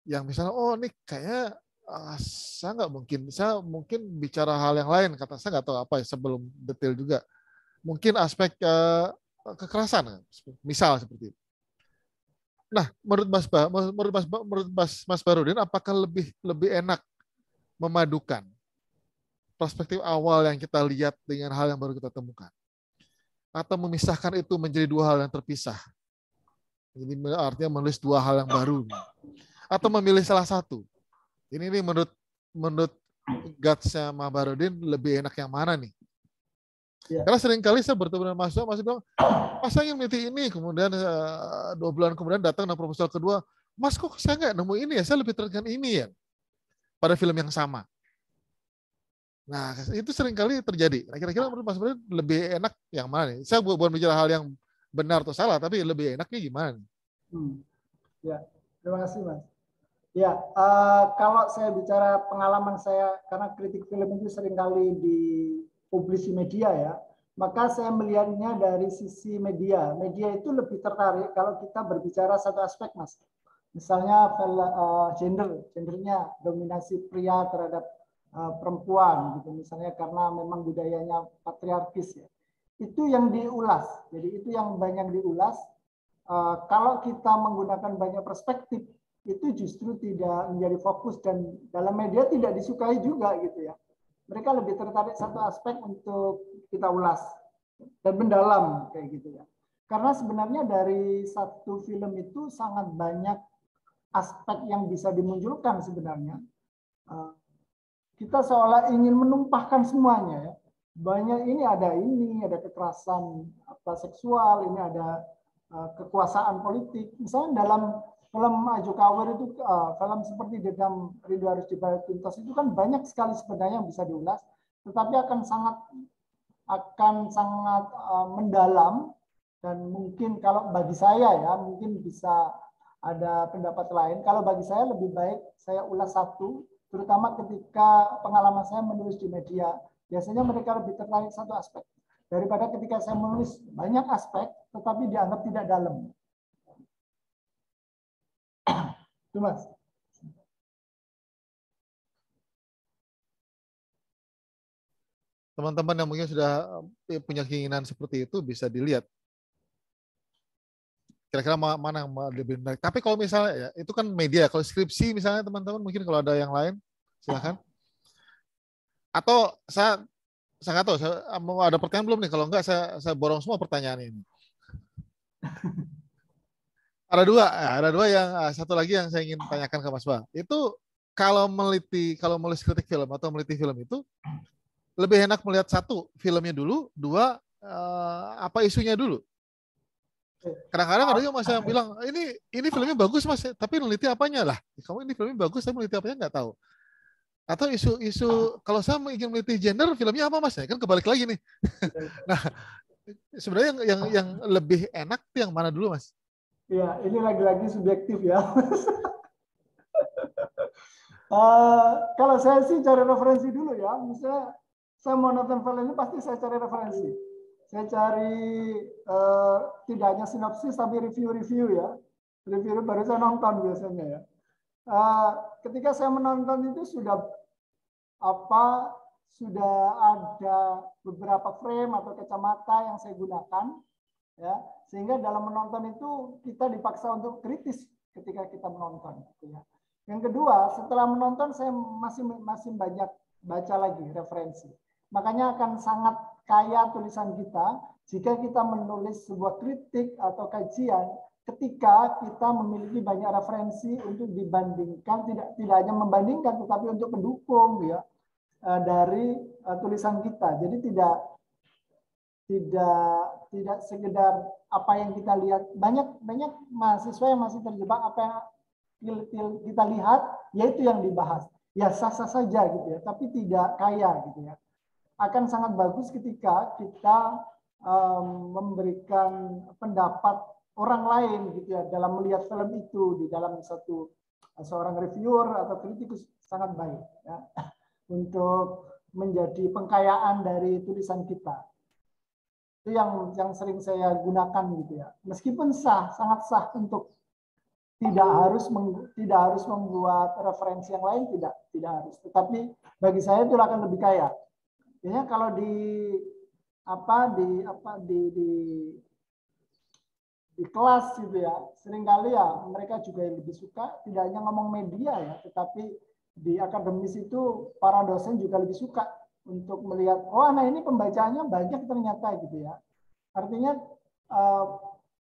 Yang misalnya, ini kayaknya saya mungkin bicara hal yang lain, kata saya nggak tahu apa ya, sebelum detail juga. Mungkin aspek kekerasan, misal seperti itu. Nah, menurut Mas Barudin, apakah lebih enak memadukan perspektif awal yang kita lihat dengan hal yang baru kita temukan, atau memisahkan itu menjadi 2 hal yang terpisah? Ini artinya menulis 2 hal yang baru, atau memilih salah satu? Ini menurut guts-nya Mas Barudin lebih enak yang mana nih? Ya. Karena seringkali saya bertemu dengan Mas bilang, Mas saya ingin meneliti ini, kemudian 2 bulan kemudian datang dengan proposal kedua, Mas kok saya nggak nemu ini ya, saya lebih tertarik ini ya, pada film yang sama. Nah, itu seringkali terjadi. Nah, kira-kira menurut Mas Barudin lebih enak yang mana nih? Saya bukan bicara hal yang benar atau salah, tapi lebih enaknya gimana nih? Ya, terima kasih Mas. Ya, kalau saya bicara pengalaman saya, karena kritik film itu seringkali dipublisi media ya, maka saya melihatnya dari sisi media. Media itu lebih tertarik kalau kita berbicara satu aspek, Mas. Misalnya gendernya, dominasi pria terhadap perempuan, gitu. Misalnya karena memang budayanya patriarkis ya. Itu yang diulas. Jadi itu yang banyak diulas. Kalau kita menggunakan banyak perspektif, itu justru tidak menjadi fokus dan dalam media tidak disukai juga gitu ya. Mereka lebih tertarik satu aspek untuk kita ulas dan mendalam kayak gitu ya. Karena sebenarnya dari satu film itu sangat banyak aspek yang bisa dimunculkan sebenarnya. Kita seolah ingin menumpahkan semuanya ya. Banyak ini, ada kekerasan seksual, ini ada kekuasaan politik. Misalnya dalam film Aju Kawir itu, film seperti Dedam Rindu Harus Dibayar Tuntas itu kan banyak sekali sebenarnya yang bisa diulas, tetapi akan sangat mendalam dan mungkin kalau bagi saya ya mungkin bisa ada pendapat lain. Kalau bagi saya lebih baik saya ulas satu, terutama ketika pengalaman saya menulis di media. Biasanya mereka lebih tertarik satu aspek daripada ketika saya menulis banyak aspek tetapi dianggap tidak dalam. Itu Mas. Teman-teman yang mungkin sudah punya keinginan seperti itu bisa dilihat. Kira-kira mana yang lebih menarik. Tapi kalau misalnya ya, itu kan media. Kalau skripsi misalnya teman-teman mungkin kalau ada yang lain silakan. Atau saya Saya nggak tahu, mau ada pertanyaan belum nih? Kalau enggak, saya borong semua pertanyaan ini. Ada dua yang satu lagi yang saya ingin tanyakan ke Mas Ba. Itu kalau menulis kritik film atau meliti film itu lebih enak melihat satu filmnya dulu, dua apa isunya dulu. Kadang-kadang ada juga Mas yang bilang ini filmnya bagus Mas, tapi neliti apanya lah. Kamu ini filmnya bagus, tapi neliti apanya nggak tahu. Atau isu kalau saya ingin meneliti gender, filmnya apa Mas? Kan kebalik lagi nih. Nah, sebenarnya yang lebih enak itu yang mana dulu Mas? Ya, ini lagi-lagi subjektif ya. Kalau saya sih cari referensi dulu ya. Misalnya saya mau nonton film ini pasti saya cari referensi. Saya cari tidak hanya sinopsis tapi review-review ya. Review baru saya nonton biasanya ya. Ketika saya menonton itu sudah ada beberapa frame atau kacamata yang saya gunakan ya, sehingga dalam menonton itu kita dipaksa untuk kritis ketika kita menonton gitu ya. Yang kedua, setelah menonton saya masih banyak baca lagi referensi. Makanya akan sangat kaya tulisan kita jika kita menulis sebuah kritik atau kajian ketika kita memiliki banyak referensi untuk dibandingkan, tidak hanya membandingkan tetapi untuk mendukung ya dari tulisan kita. Jadi tidak sekedar apa yang kita lihat. Banyak mahasiswa yang masih terjebak apa yang kita lihat yaitu yang dibahas. Ya sah-sah saja gitu ya, tapi tidak kaya gitu ya. Akan sangat bagus ketika kita memberikan pendapat orang lain gitu ya dalam melihat film itu di dalam seorang reviewer atau kritikus sangat baik ya, untuk menjadi pengkayaan dari tulisan kita. Itu yang sering saya gunakan gitu ya. Meskipun sangat sah untuk tidak harus membuat referensi yang lain, tidak harus. Tetapi bagi saya itu akan lebih kaya. Biasanya kalau di kelas gitu ya, seringkali ya mereka juga lebih suka tidak hanya ngomong media ya, tetapi di akademis itu para dosen juga lebih suka untuk melihat, oh nah ini pembacaannya banyak ternyata gitu ya. Artinya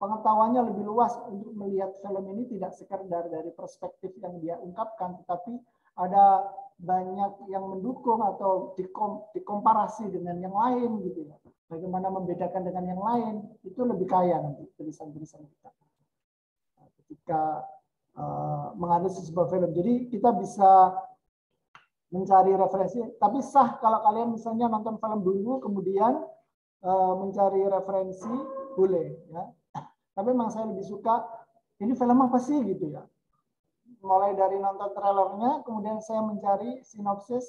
pengetahuannya lebih luas untuk melihat film ini tidak sekedar dari perspektif yang dia ungkapkan, tetapi ada banyak yang mendukung atau dikomparasi dengan yang lain gitu ya. Bagaimana membedakan dengan yang lain, itu lebih kaya nanti tulisan-tulisan kita ketika menganalisis sebuah film. Jadi kita bisa mencari referensi, tapi sah kalau kalian misalnya nonton film dulu kemudian mencari referensi, boleh ya. Tapi memang saya lebih suka ini film apa sih gitu ya. Mulai dari nonton trailernya, kemudian saya mencari sinopsis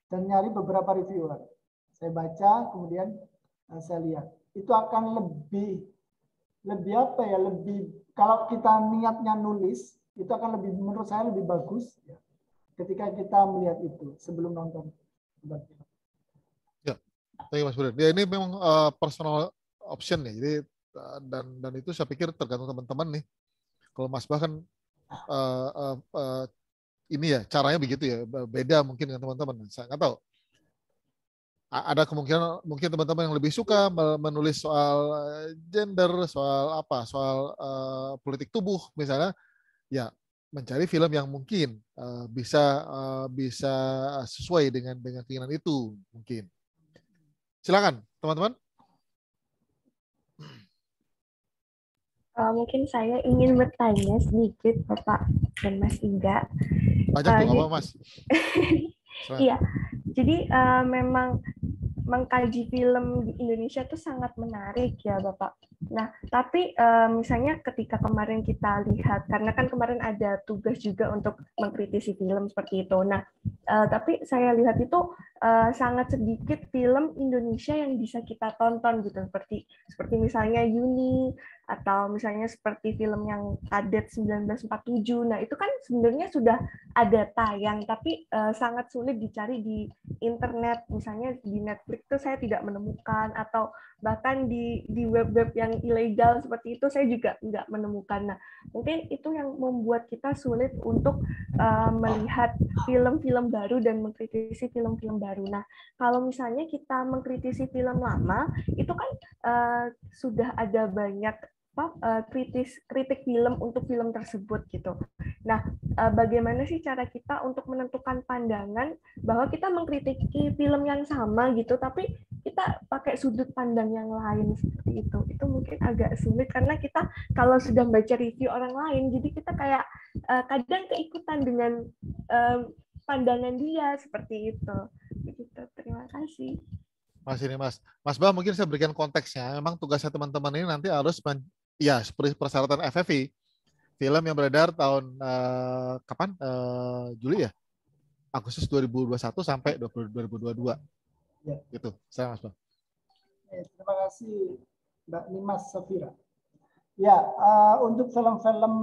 dan nyari beberapa reviewer. Saya baca, kemudian saya lihat. Itu akan lebih apa ya? Kalau kita niatnya nulis, itu akan menurut saya lebih bagus ya, ketika kita melihat itu sebelum nonton. Ya, thank you Mas Budi. Ya, ini memang personal option ya. Jadi dan itu saya pikir tergantung teman-teman nih. Kalau Mas bahkan ini ya caranya begitu ya, beda mungkin dengan teman-teman. Saya nggak tahu. Ada kemungkinan mungkin teman-teman yang lebih suka menulis soal gender, soal politik tubuh misalnya, ya mencari film yang mungkin bisa sesuai dengan keinginan itu mungkin. Silakan teman-teman. Mungkin saya ingin bertanya sedikit Bapak dan Mas Iga. Banyak tuh apa Mas? Iya, jadi memang mengkaji film di Indonesia itu sangat menarik ya Bapak. Nah, tapi misalnya ketika kemarin kita lihat, karena kan kemarin ada tugas juga untuk mengkritisi film seperti itu. Nah, tapi saya lihat itu sangat sedikit film Indonesia yang bisa kita tonton gitu, seperti misalnya Yuni atau misalnya seperti film yang Kadet 1947. Nah, itu kan sebenarnya sudah ada tayang, tapi sangat sulit dicari di internet. Misalnya di Netflix itu saya tidak menemukan, atau bahkan di web-web yang ilegal seperti itu saya juga nggak menemukan. Nah, mungkin itu yang membuat kita sulit untuk melihat film-film baru dan mengkritisi film-film baru. Nah, kalau misalnya kita mengkritisi film lama, itu kan sudah ada banyak kritik film untuk film tersebut gitu. Nah, bagaimana sih cara kita untuk menentukan pandangan bahwa kita mengkritiki film yang sama gitu, tapi kita pakai sudut pandang yang lain seperti itu. Itu mungkin agak sulit karena kita kalau sudah baca review orang lain, jadi kita kayak kadang keikutan dengan pandangan dia seperti itu. Begitu. Terima kasih. Mas ini Mas Bah, mungkin saya berikan konteksnya. Memang tugasnya teman-teman ini nanti harus ya seperti persyaratan FFI, film yang beredar tahun kapan? Juli ya? Agustus 2021 sampai 2022. Ya. Gitu. Saya Mas Bah. Terima kasih Mbak Nimas Safira. Ya, untuk film-film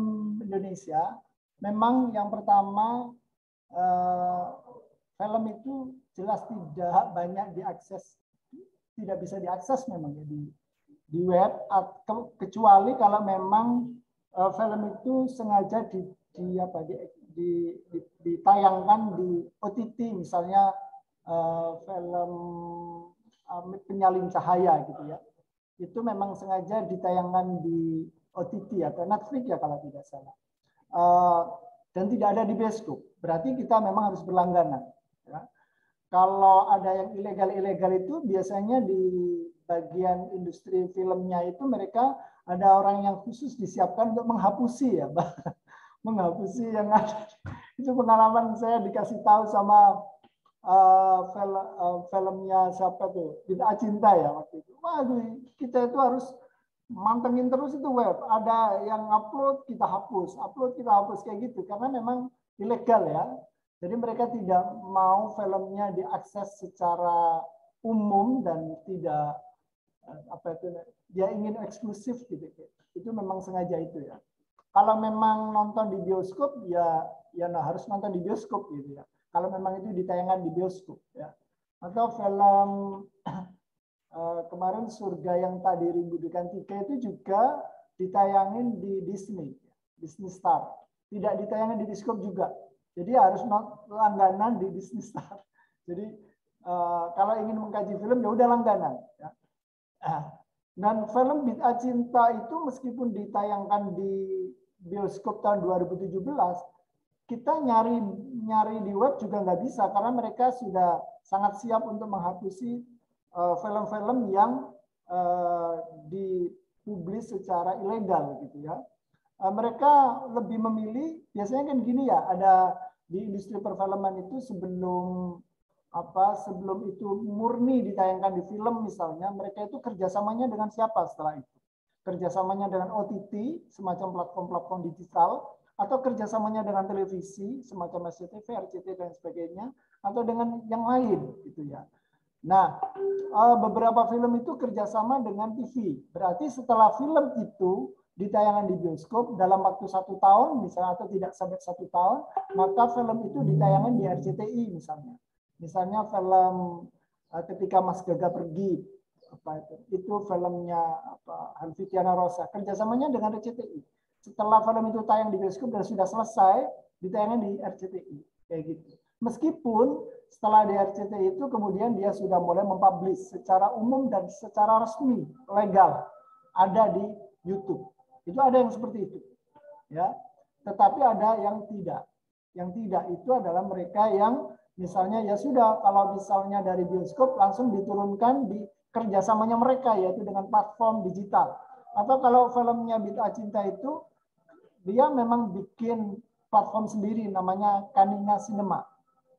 Indonesia, memang yang pertama film itu jelas tidak banyak diakses, tidak bisa diakses memang ya di web, kecuali kalau memang film itu sengaja ditayangkan di OTT, misalnya film Penyalin Cahaya gitu ya. Itu memang sengaja ditayangkan di OTT atau Netflix ya kalau tidak salah. Dan tidak ada di bioskop. Berarti kita memang harus berlangganan. Ya. Kalau ada yang ilegal-ilegal itu biasanya di bagian industri filmnya itu mereka ada orang yang khusus disiapkan untuk menghapusi ya, menghapusi yang ada. Itu pengalaman saya dikasih tahu sama filmnya siapa tuh, Bita Cinta ya waktu itu. Waduh, kita itu harus mantengin terus itu web. Ada yang upload kita hapus, kayak gitu karena memang ilegal ya. Jadi mereka tidak mau filmnya diakses secara umum dan tidak dia ingin eksklusif gitu. Itu memang sengaja itu ya. Kalau memang nonton di bioskop ya harus nonton di bioskop gitu ya. Kalau memang itu ditayangkan di bioskop ya. Atau film kemarin Surga yang tadi Rindu Dukan 3 itu juga ditayangin di Disney Star. Tidak ditayangin di bioskop juga. Jadi harus langganan di Disney Star. Jadi kalau ingin mengkaji film ya udah langganan. Ya. Dan film Bid'ah Cinta itu meskipun ditayangkan di bioskop tahun 2017, kita nyari di web juga nggak bisa karena mereka sudah sangat siap untuk menghapusi film-film yang dipublis secara ilegal gitu ya. Mereka lebih memilih biasanya kan gini ya, ada di industri perfilman itu sebelum itu murni ditayangkan di film misalnya, mereka itu kerjasamanya dengan siapa setelah itu? Kerjasamanya dengan OTT, semacam platform-platform digital, atau kerjasamanya dengan televisi, semacam SCTV, RCTI, dan sebagainya, atau dengan yang lain gitu ya. Nah, beberapa film itu kerjasama dengan TV. Berarti setelah film itu ditayangkan di bioskop dalam waktu 1 tahun misalnya atau tidak sampai 1 tahun, maka film itu ditayangkan di RCTI misalnya. Misalnya film Ketika Mas Gaga Pergi, itu filmnya Hanfitiana Rosa, kerjasamanya dengan RCTI. Setelah film itu tayang di bioskop dan sudah selesai, ditayangkan di RCTI, kayak gitu. Meskipun setelah di RCTI itu kemudian dia sudah mulai mempublish secara umum dan secara resmi, legal, ada di YouTube. Itu ada yang seperti itu, ya. Tetapi ada yang tidak. Yang tidak itu adalah mereka yang misalnya ya sudah, kalau misalnya dari bioskop langsung diturunkan di kerjasamanya mereka, yaitu dengan platform digital. Atau kalau filmnya Bid'ah Cinta itu, dia memang bikin platform sendiri namanya Kaninga Cinema.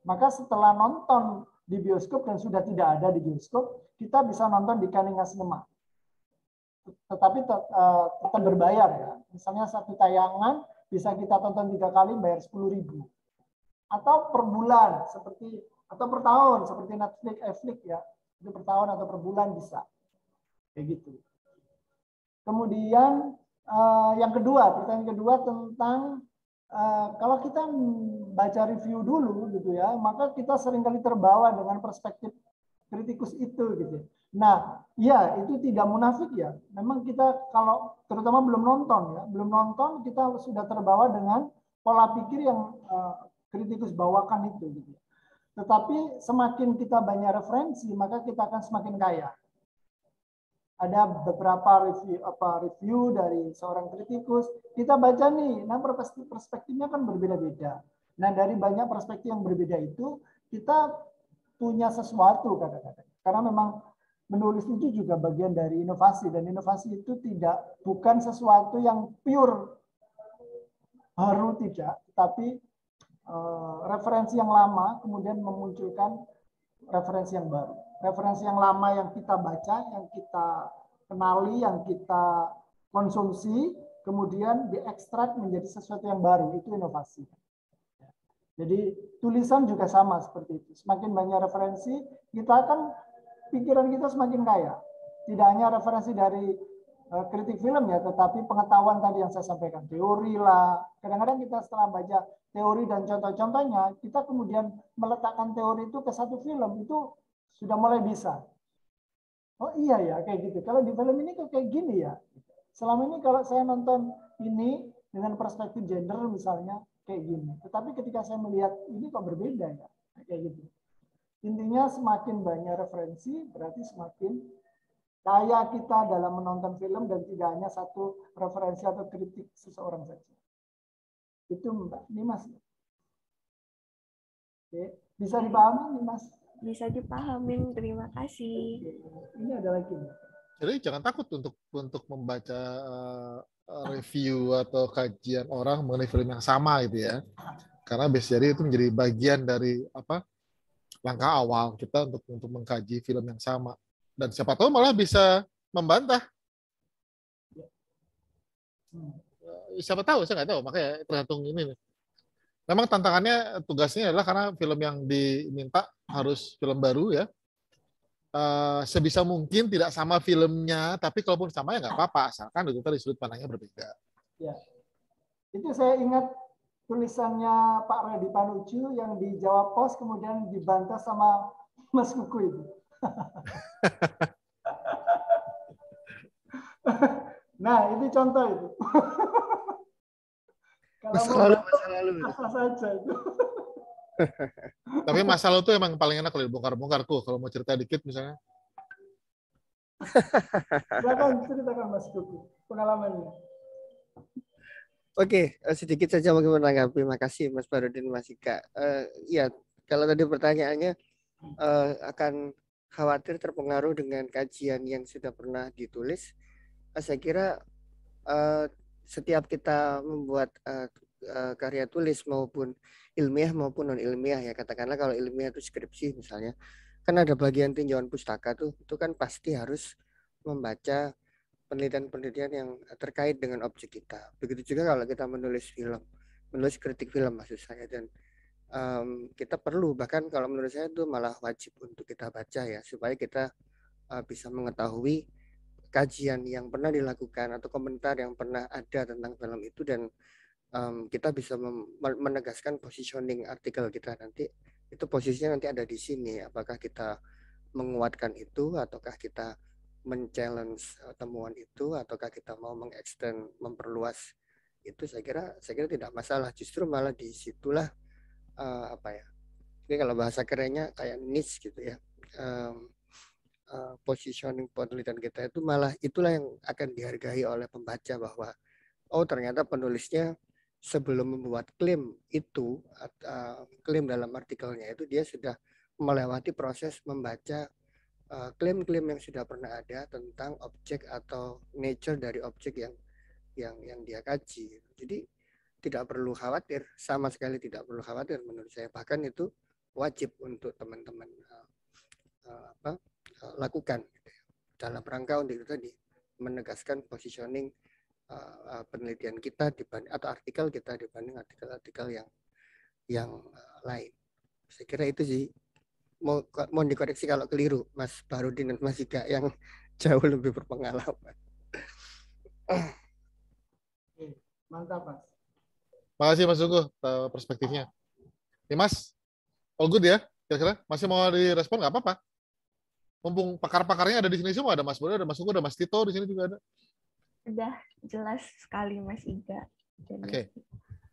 Maka setelah nonton di bioskop dan sudah tidak ada di bioskop, kita bisa nonton di Kaninga Cinema. Tetapi tetap berbayar ya. Misalnya satu tayangan bisa kita tonton 3 kali bayar 10.000. Atau per bulan atau per tahun seperti Netflix ya. Itu per tahun atau per bulan bisa. Kayak gitu. Kemudian yang kedua, pertanyaan kedua tentang kalau kita baca review dulu gitu ya, maka kita seringkali terbawa dengan perspektif kritikus itu gitu. Nah, ya itu tidak munafik ya. Memang kita kalau terutama belum nonton kita sudah terbawa dengan pola pikir yang kritikus bawakan itu gitu. Tetapi semakin kita banyak referensi, maka kita akan semakin kaya. Ada beberapa review dari seorang kritikus, kita baca nih, nah perspektifnya kan berbeda-beda. Nah dari banyak perspektif yang berbeda itu, kita punya sesuatu kadang-kadang. Karena memang menulis itu juga bagian dari inovasi, dan inovasi itu bukan sesuatu yang pure baru tidak, tapi referensi yang lama kemudian memunculkan referensi yang baru. Referensi yang lama yang kita baca, yang kita kenali, yang kita konsumsi, kemudian diekstrak menjadi sesuatu yang baru, itu inovasi. Jadi tulisan juga sama seperti itu. Semakin banyak referensi, kita akan pikiran kita semakin kaya. Tidak hanya referensi dari kritik film ya, tetapi pengetahuan tadi yang saya sampaikan, teori lah. Kadang-kadang kita setelah baca teori dan contoh-contohnya, kita kemudian meletakkan teori itu ke satu film, itu sudah mulai bisa. Oh iya ya, kayak gitu. Kalau di film ini kok kayak gini ya. Selama ini kalau saya nonton ini dengan perspektif gender misalnya, kayak gini. Tetapi ketika saya melihat ini kok berbeda ya, kayak gitu. Intinya semakin banyak referensi, berarti semakin kaya kita dalam menonton film dan tidak hanya satu referensi atau kritik seseorang saja. Itu Mbak, ini Mas. Oke. Bisa dipahami nih Mas? Bisa dipahamin, terima kasih. Oke. Ini ada lagi. Jadi jangan takut untuk membaca review atau kajian orang mengenai film yang sama gitu ya. Karena jadi itu menjadi bagian dari langkah awal kita untuk mengkaji film yang sama. Dan siapa tahu malah bisa membantah. Siapa tahu, saya nggak tahu. Makanya tergantung ini nih. Memang tantangannya, tugasnya adalah karena film yang diminta harus film baru ya. Sebisa mungkin tidak sama filmnya, tapi kalaupun sama ya nggak apa-apa, asalkan itu tadi sudut pandangnya berbeda. Ya. Itu saya ingat tulisannya Pak Reddy Panucu yang di Jawa Pos kemudian dibantah sama Mas Kuku itu. Nah, itu contoh itu. Kalau masa lalu. Saja itu. Tapi masa lalu tuh emang paling enak kalau dibongkar-bongkar tuh. Kalau mau cerita dikit misalnya. Silakan ceritakan Mas Kuku pengalamannya. Oke, sedikit saja mungkin menanggapi. Terima kasih Mas Barudin, Mas Ika. Ya, kalau tadi pertanyaannya akan khawatir terpengaruh dengan kajian yang sudah pernah ditulis. Saya kira setiap kita membuat karya tulis maupun ilmiah maupun non ilmiah ya, katakanlah kalau ilmiah itu skripsi misalnya, kan ada bagian tinjauan pustaka tuh, itu kan pasti harus membaca penelitian-penelitian yang terkait dengan objek kita. Begitu juga kalau kita menulis film, menulis kritik film maksud saya, dan kita perlu, bahkan kalau menurut saya itu malah wajib untuk kita baca ya, supaya kita bisa mengetahui kajian yang pernah dilakukan atau komentar yang pernah ada tentang film itu, dan kita bisa menegaskan positioning artikel kita nanti. Itu posisinya nanti ada di sini. Apakah kita menguatkan itu, ataukah kita men-challenge temuan itu, ataukah kita mau mengextend, memperluas itu, saya kira tidak masalah. Justru malah disitulah Jadi kalau bahasa kerennya kayak niche gitu ya. Positioning penelitian kita itu malah itulah yang akan dihargai oleh pembaca, bahwa ternyata penulisnya sebelum membuat klaim itu, klaim dalam artikelnya itu, dia sudah melewati proses membaca klaim-klaim yang sudah pernah ada tentang objek atau nature dari objek yang dia kaji. Jadi tidak perlu khawatir, sama sekali tidak perlu khawatir menurut saya. Bahkan itu wajib untuk teman-teman lakukan gitu ya, dalam rangka untuk itu tadi menegaskan positioning penelitian kita dibanding, atau artikel kita dibanding artikel-artikel yang lain. Saya kira itu sih. Mau dikoreksi kalau keliru Mas Barudin dan Mas Ika yang jauh lebih berpengalaman. Oke, mantap Mas. Makasih Mas Sungguh perspektifnya. Nih Mas, all good ya? Kira-kira masih mau direspon nggak apa-apa? Mumpung pakar-pakarnya ada di sini semua, ada Mas Bodo, ada Mas Sungguh, ada Mas Tito di sini juga ada. Udah jelas sekali Mas Iga. Oke.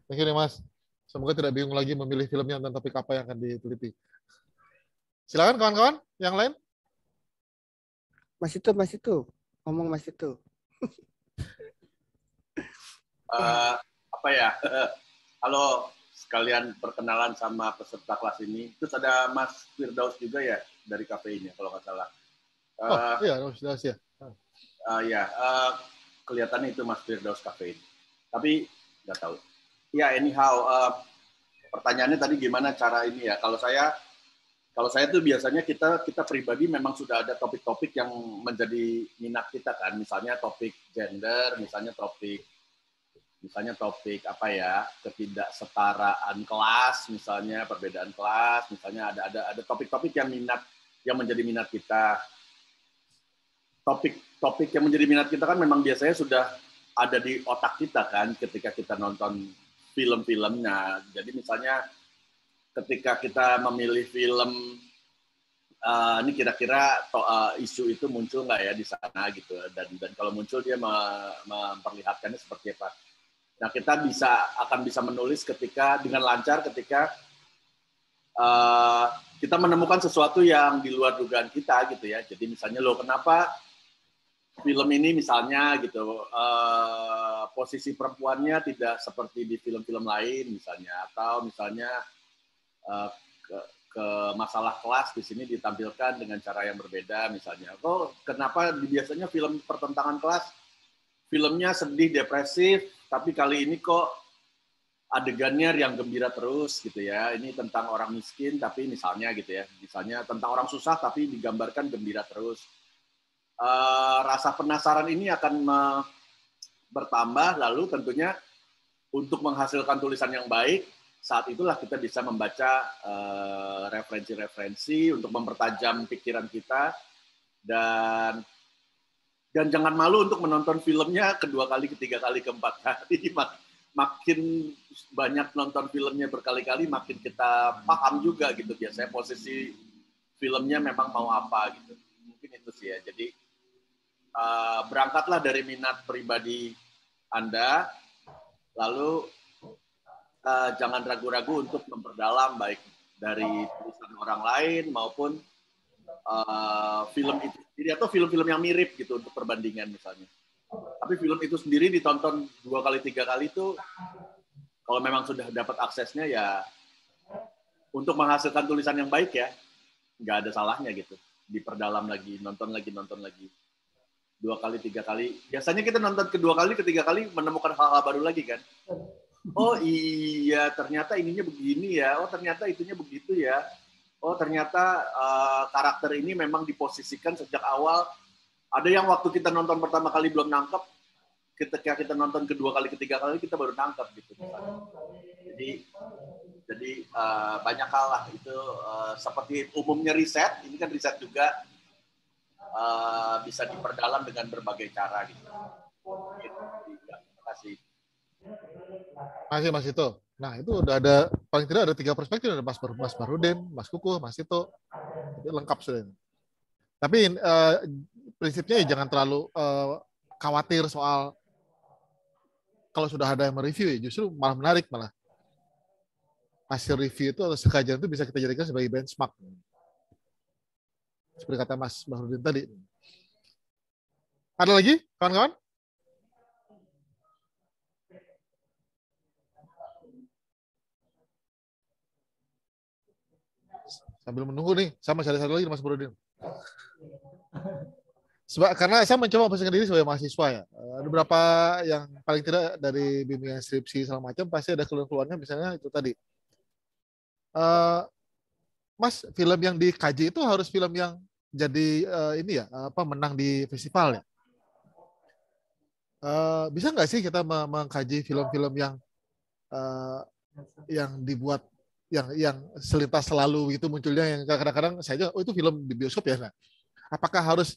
Thank you nih Mas. Semoga tidak bingung lagi memilih filmnya tentang topik apa yang akan diteliti. Silakan kawan-kawan yang lain. Mas itu, ngomong Mas itu. Apa ya? Halo sekalian, perkenalan sama peserta kelas ini. Terus ada Mas Firdaus juga ya dari kafenya kalau nggak salah. Iya, Firdaus ya. Kelihatannya itu Mas Firdaus kafein. Tapi nggak tahu. Ya, anyhow, pertanyaannya tadi gimana cara ini ya? Kalau saya tuh biasanya kita pribadi memang sudah ada topik-topik yang menjadi minat kita kan. Misalnya topik gender, misalnya topik apa ya, ketidaksetaraan kelas, misalnya perbedaan kelas, misalnya ada topik-topik yang menjadi minat kita. Topik yang menjadi minat kita kan memang biasanya sudah ada di otak kita kan ketika kita nonton film-filmnya. Jadi misalnya ketika kita memilih film, ini kira-kira isu itu muncul nggak ya di sana gitu, dan kalau muncul dia memperlihatkannya seperti apa. Nah, kita akan bisa menulis dengan lancar ketika kita menemukan sesuatu yang di luar dugaan kita gitu ya. Jadi misalnya kenapa film ini misalnya gitu posisi perempuannya tidak seperti di film-film lain misalnya, atau misalnya ke masalah kelas di sini ditampilkan dengan cara yang berbeda misalnya. Kenapa biasanya film pertentangan kelas filmnya sedih, depresif, tapi kali ini kok adegannya yang gembira terus gitu ya. Ini tentang orang miskin tapi misalnya gitu ya. Misalnya tentang orang susah tapi digambarkan gembira terus. Rasa penasaran ini akan bertambah, lalu tentunya untuk menghasilkan tulisan yang baik, saat itulah kita bisa membaca referensi-referensi untuk mempertajam pikiran kita, dan jangan malu untuk menonton filmnya kedua kali, ketiga kali, keempat kali. Makin banyak nonton filmnya berkali-kali, makin kita paham juga gitu biasanya posisi filmnya memang mau apa gitu. Mungkin itu sih ya. Jadi berangkatlah dari minat pribadi Anda, lalu jangan ragu-ragu untuk memperdalam baik dari tulisan orang lain maupun film itu sendiri atau film-film yang mirip gitu untuk perbandingan misalnya. Tapi film itu sendiri ditonton 2 kali 3 kali itu kalau memang sudah dapat aksesnya ya untuk menghasilkan tulisan yang baik ya nggak ada salahnya gitu, diperdalam lagi, nonton lagi 2 kali 3 kali. Biasanya kita nonton kedua kali ketiga kali menemukan hal-hal baru lagi kan. Oh iya, ternyata ininya begini ya. Oh ternyata itunya begitu ya. Oh ternyata karakter ini memang diposisikan sejak awal. Ada yang waktu kita nonton pertama kali belum nangkep, ketika kita nonton kedua kali, ketiga kali kita baru nangkep gitu. Jadi banyak hal lah itu seperti umumnya riset. Ini kan riset juga bisa diperdalam dengan berbagai cara gitu. Terima kasih. Mas Tito. Nah, itu udah ada, paling tidak ada 3 perspektif, ada Mas Barudin, Mas Kukuh, Mas Tito. Jadi lengkap sudah. Tapi prinsipnya ya jangan terlalu khawatir soal kalau sudah ada yang mereview ya, justru malah menarik malah. Hasil review itu atau kajian itu bisa kita jadikan sebagai benchmark. Seperti kata Mas Barudin tadi. Ada lagi, kawan-kawan? Sambil menunggu nih, saya masih ada satu lagi Mas Barudin. Karena saya mencoba memposisikan diri sebagai mahasiswa ya. Ada beberapa yang paling tidak dari bimbingan skripsi segala macam pasti ada keluhan-keluhannya, misalnya itu tadi. Mas, film yang dikaji itu harus film yang jadi menang di festival ya. Bisa nggak sih kita mengkaji film-film yang dibuat yang selintas selalu itu munculnya, yang kadang-kadang saya juga itu film di bioskop ya. Nah, apakah harus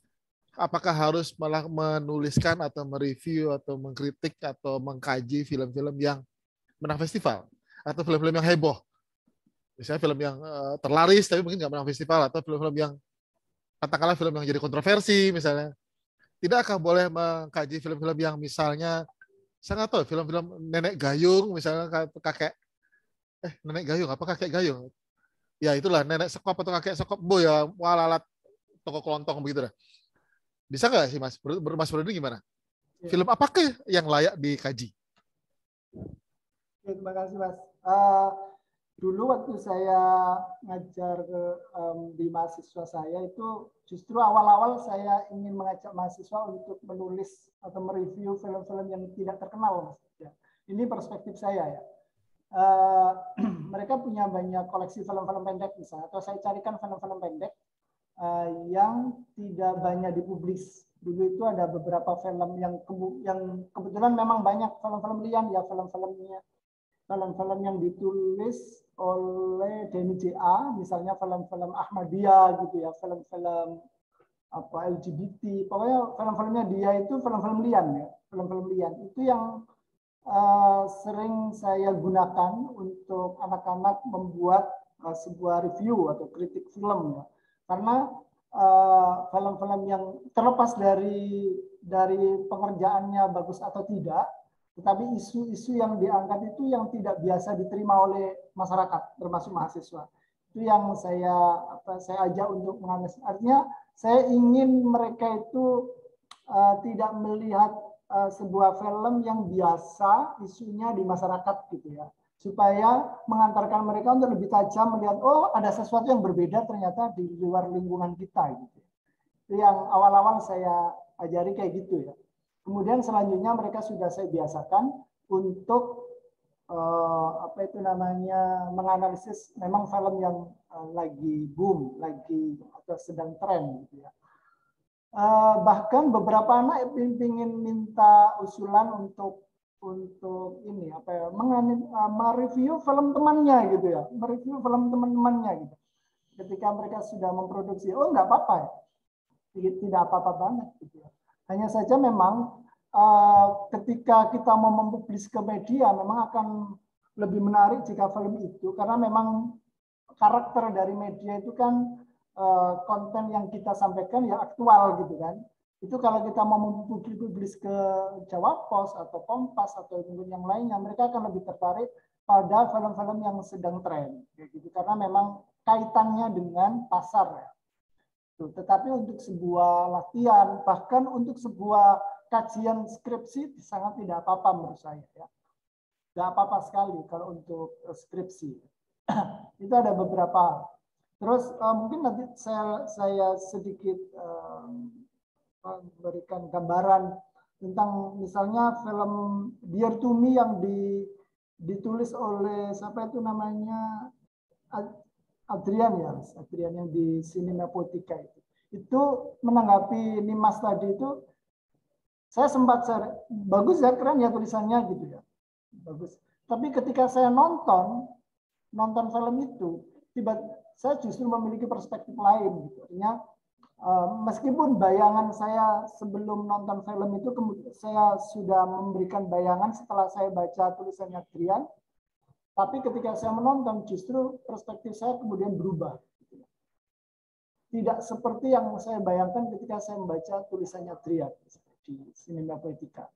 apakah harus malah menuliskan atau mereview atau mengkritik atau mengkaji film-film yang menang festival atau film-film yang heboh, misalnya film yang terlaris tapi mungkin nggak menang festival, atau film-film yang katakanlah film yang jadi kontroversi misalnya. Tidakkah boleh mengkaji film-film yang misalnya saya nggak tahu, film-film nenek gayung misalnya, kakek nenek gayung apa kakek gayung, ya itulah nenek sekop atau kakek sekop ya, walalat toko kelontong begitu dah. Bisa nggak sih Mas Brody gimana? Film apakah yang layak dikaji? Terima kasih Mas. Dulu waktu saya ngajar di mahasiswa saya itu justru awal-awal saya ingin mengajak mahasiswa untuk menulis atau mereview film-film yang tidak terkenal, Mas. Ya. Ini perspektif saya ya. Mereka punya banyak koleksi film-film pendek misalnya, atau saya carikan film-film pendek yang tidak banyak dipublis. Dulu itu ada beberapa film yang kebetulan memang banyak film-film lian ya, film-film yang ditulis oleh Denny J.A., misalnya film-film Ahmadiyah gitu ya, film-film apa LGBT, pokoknya film-filmnya dia itu film-film lian ya, film-film lian itu yang sering saya gunakan untuk anak-anak membuat sebuah review atau kritik film ya, karena film-film yang terlepas dari pengerjaannya bagus atau tidak, tetapi isu-isu yang diangkat itu yang tidak biasa diterima oleh masyarakat, termasuk mahasiswa. Itu yang saya ajak untuk menganalisis. Artinya saya ingin mereka itu tidak melihat sebuah film yang biasa isunya di masyarakat gitu ya, supaya mengantarkan mereka untuk lebih tajam melihat, oh ada sesuatu yang berbeda ternyata di luar lingkungan kita gitu. Itu yang awal-awal saya ajari kayak gitu ya. Kemudian selanjutnya mereka sudah saya biasakan untuk menganalisis memang film yang lagi boom, lagi atau sedang tren gitu ya. Bahkan beberapa anak ingin minta usulan untuk ini mereview film temannya gitu ya, mereview film teman-temannya gitu. Ketika mereka sudah memproduksi, oh nggak apa-apa ya, tidak apa-apa banget gitu ya. Hanya saja memang ketika kita mau mempublis ke media memang akan lebih menarik jika film itu, karena memang karakter dari media itu kan konten yang kita sampaikan ya aktual gitu kan. Itu kalau kita mau mempublis ke Jawa Pos atau Kompas atau mungkin yang lainnya, mereka akan lebih tertarik pada film-film yang sedang tren gitu, karena memang kaitannya dengan pasar ya. Tetapi untuk sebuah latihan, bahkan untuk sebuah kajian skripsi sangat tidak apa-apa menurut saya ya. Tidak apa-apa sekali kalau untuk skripsi. Itu ada beberapa. Terus mungkin nanti saya sedikit memberikan gambaran tentang misalnya film Dear to Me yang ditulis oleh siapa itu namanya, Adrian yang di Cinemapoetica itu menanggapi Nimas tadi itu, saya sempat bagus ya, keren ya tulisannya gitu ya, bagus. Tapi ketika saya nonton film itu, saya justru memiliki perspektif lain gitu. Artinya meskipun bayangan saya sebelum nonton film itu, saya sudah memberikan bayangan setelah saya baca tulisannya Adrian. Tapi ketika saya menonton, justru perspektif saya kemudian berubah. Tidak seperti yang saya bayangkan ketika saya membaca tulisannya Adrian di Cinemapoetica.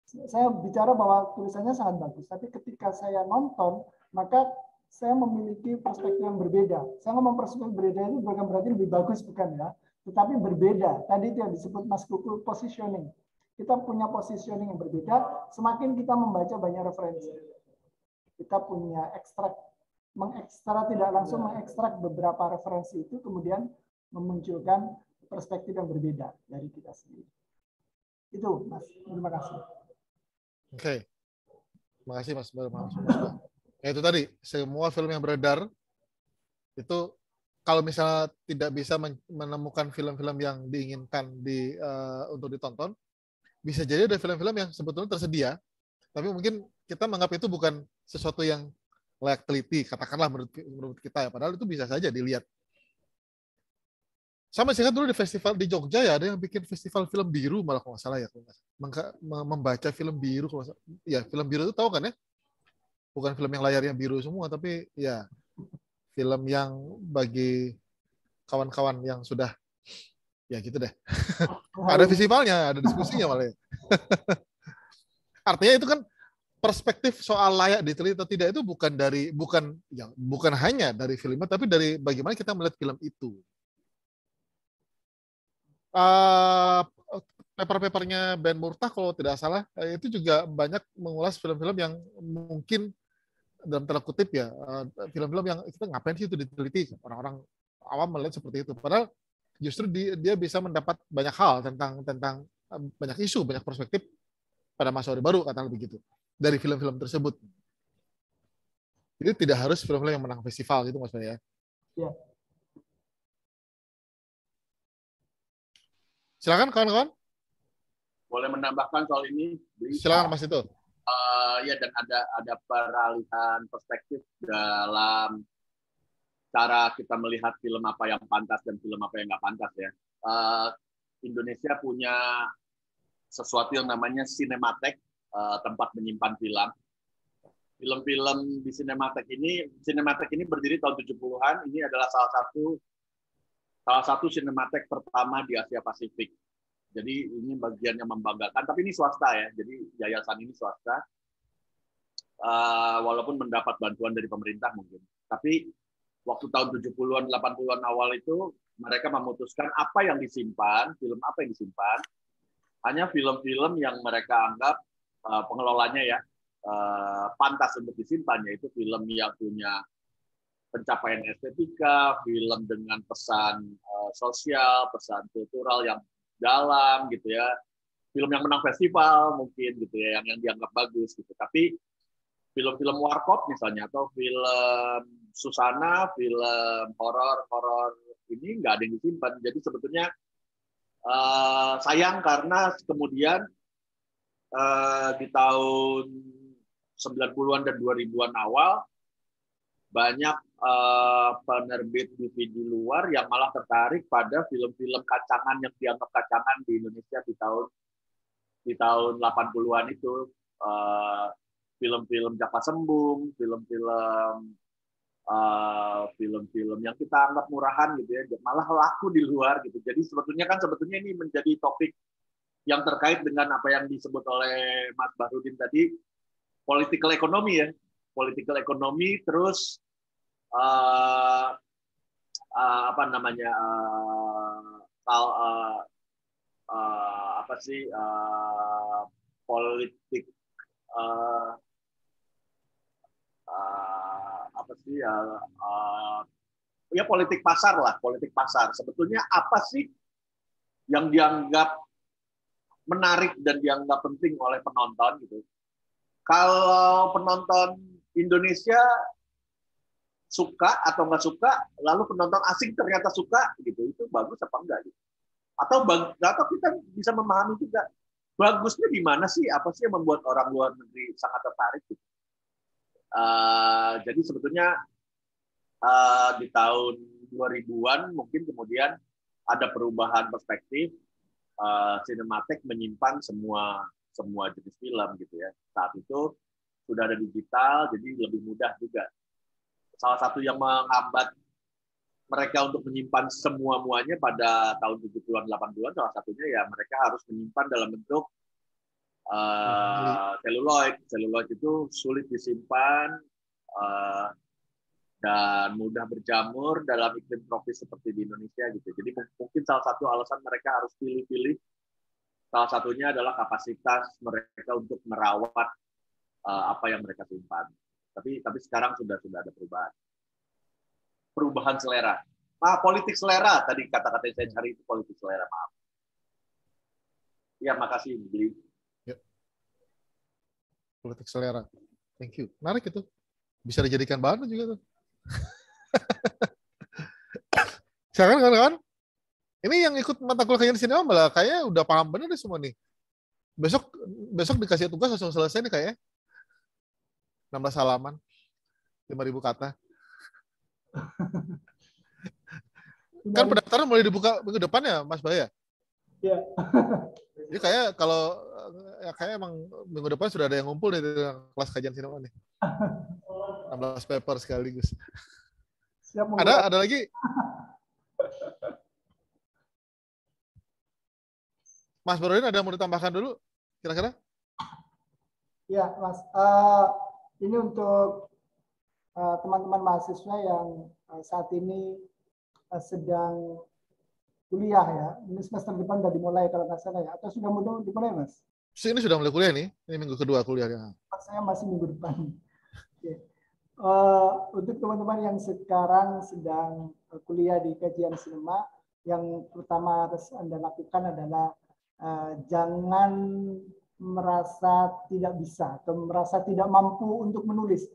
Saya bicara bahwa tulisannya sangat bagus, tapi ketika saya nonton, maka saya memiliki perspektif yang berbeda. Saya ngomong perspektif berbeda itu bukan berarti lebih bagus, bukan ya, tetapi berbeda. Tadi itu yang disebut Mas Kuku positioning. Kita punya positioning yang berbeda, semakin kita membaca banyak referensi. Kita punya tidak langsung mengekstrak beberapa referensi itu, kemudian memunculkan perspektif yang berbeda dari kita sendiri. Itu, Mas. Terima kasih. Oke. Terima kasih, Mas. Ya, itu tadi, semua film yang beredar, itu kalau misalnya tidak bisa menemukan film-film yang diinginkan untuk ditonton, bisa jadi ada film-film yang sebetulnya tersedia, tapi mungkin kita menganggap itu bukan sesuatu yang layak teliti, katakanlah menurut kita ya, padahal itu bisa saja dilihat. Sama sih kan dulu di festival di Jogja ya ada yang bikin festival film biru malah kalau nggak salah ya. Membaca film biru kalau nggak salah. Ya film biru itu tahu kan ya? Bukan film yang layarnya biru semua, tapi ya film yang bagi kawan-kawan yang sudah ya gitu deh. Ada festivalnya, ada diskusinya malah ya. Artinya itu kan perspektif soal layak diteliti atau tidak itu bukan hanya dari filmnya, tapi dari bagaimana kita melihat film itu. Paper-papernya Ben Murtagh kalau tidak salah itu juga banyak mengulas film-film yang mungkin dalam tanda kutip ya film-film yang kita ngapain sih itu diteliti, orang-orang awam melihat seperti itu, padahal justru dia bisa mendapat banyak hal tentang banyak isu, banyak perspektif pada masa Orde Baru, katakanlah begitu, dari film-film tersebut. Jadi tidak harus film-film yang menang festival gitu maksudnya ya. Ya. Silakan kawan-kawan. Boleh menambahkan soal ini? Silakan Mas itu. Ya, dan ada peralihan perspektif dalam cara kita melihat film apa yang pantas dan film apa yang nggak pantas ya. Indonesia punya sesuatu yang namanya Cinematheque, tempat menyimpan film. Film-film di Cinematheque ini berdiri tahun 70-an. Ini adalah salah satu Cinematheque pertama di Asia Pasifik. Jadi ini bagian yang membanggakan, tapi ini swasta ya. Jadi yayasan ini swasta, walaupun mendapat bantuan dari pemerintah mungkin. Tapi waktu tahun 70-an, 80-an awal itu mereka memutuskan apa yang disimpan, film apa yang disimpan, hanya film-film yang mereka anggap pengelolanya ya pantas untuk disimpan, yaitu film yang punya pencapaian estetika, film dengan pesan sosial, pesan kultural yang dalam gitu ya, film yang menang festival mungkin gitu ya, yang dianggap bagus gitu. Tapi film-film warkop misalnya atau film Susana, film horor ini nggak ada yang disimpan. Jadi sebetulnya sayang karena kemudian di tahun 90-an dan 2000-an awal banyak penerbit DVD luar yang malah tertarik pada film-film kacangan yang dianggap kacangan di Indonesia di tahun 80-an itu, film-film Jaka Sembung, film-film yang kita anggap murahan gitu ya, malah laku di luar gitu. Jadi sebetulnya ini menjadi topik yang terkait dengan apa yang disebut oleh Mas Bahrudin tadi, political economy ya, political economy, terus politik politik pasar lah, politik pasar. Sebetulnya apa sih yang dianggap menarik dan dianggap penting oleh penonton gitu? Kalau penonton Indonesia suka atau nggak suka, lalu penonton asing ternyata suka gitu, itu bagus apa enggak gitu? Atau kita bisa memahami juga bagusnya di mana sih, apa sih yang membuat orang luar negeri sangat tertarik gitu? Jadi sebetulnya di tahun 2000-an mungkin kemudian ada perubahan perspektif, Cinematheque menyimpan semua jenis film gitu ya. Saat itu sudah ada digital, jadi lebih mudah juga. Salah satu yang menghambat mereka untuk menyimpan semua-muanya pada tahun 70-an, 80-an, salah satunya ya mereka harus menyimpan dalam bentuk seluloid. Seluloid itu sulit disimpan dan mudah berjamur dalam iklim tropis seperti di Indonesia gitu. Jadi mungkin salah satu alasan mereka harus pilih-pilih, salah satunya adalah kapasitas mereka untuk merawat apa yang mereka simpan. Tapi sekarang sudah ada perubahan selera. Politik selera tadi kata-kata yang saya cari itu politik selera, maaf. Ya, makasih Billy. Ya. Politik selera. Thank you. Menarik itu. Bisa dijadikan bahan juga tuh. Silakan kawan-kawan. Ini yang ikut mata kuliah kajian sinema malah kayaknya udah paham bener nih semua nih. Besok dikasih tugas langsung selesai nih kayaknya. 16 halaman. 5.000 kata. Kan pendaftaran mulai dibuka minggu depan ya, Mas Baya? Iya. Jadi kayak kalau ya kayak emang minggu depan sudah ada yang ngumpul di kelas kajian sinema nih. 16 paper sekaligus. Siap Ada lagi? Mas Barodin ada yang mau ditambahkan dulu kira-kira? Ya, Mas. Ini untuk teman-teman mahasiswa yang saat ini sedang kuliah ya. Ini semester depan sudah dimulai kalau nggak salah ya. Atau sudah dimulai, Mas? Ini sudah mulai kuliah nih. Ini minggu kedua kuliahnya. Saya masih minggu depan. Oke. Untuk teman-teman yang sekarang sedang kuliah di kajian sinema, yang pertama harus Anda lakukan adalah jangan merasa tidak bisa atau merasa tidak mampu untuk menulis.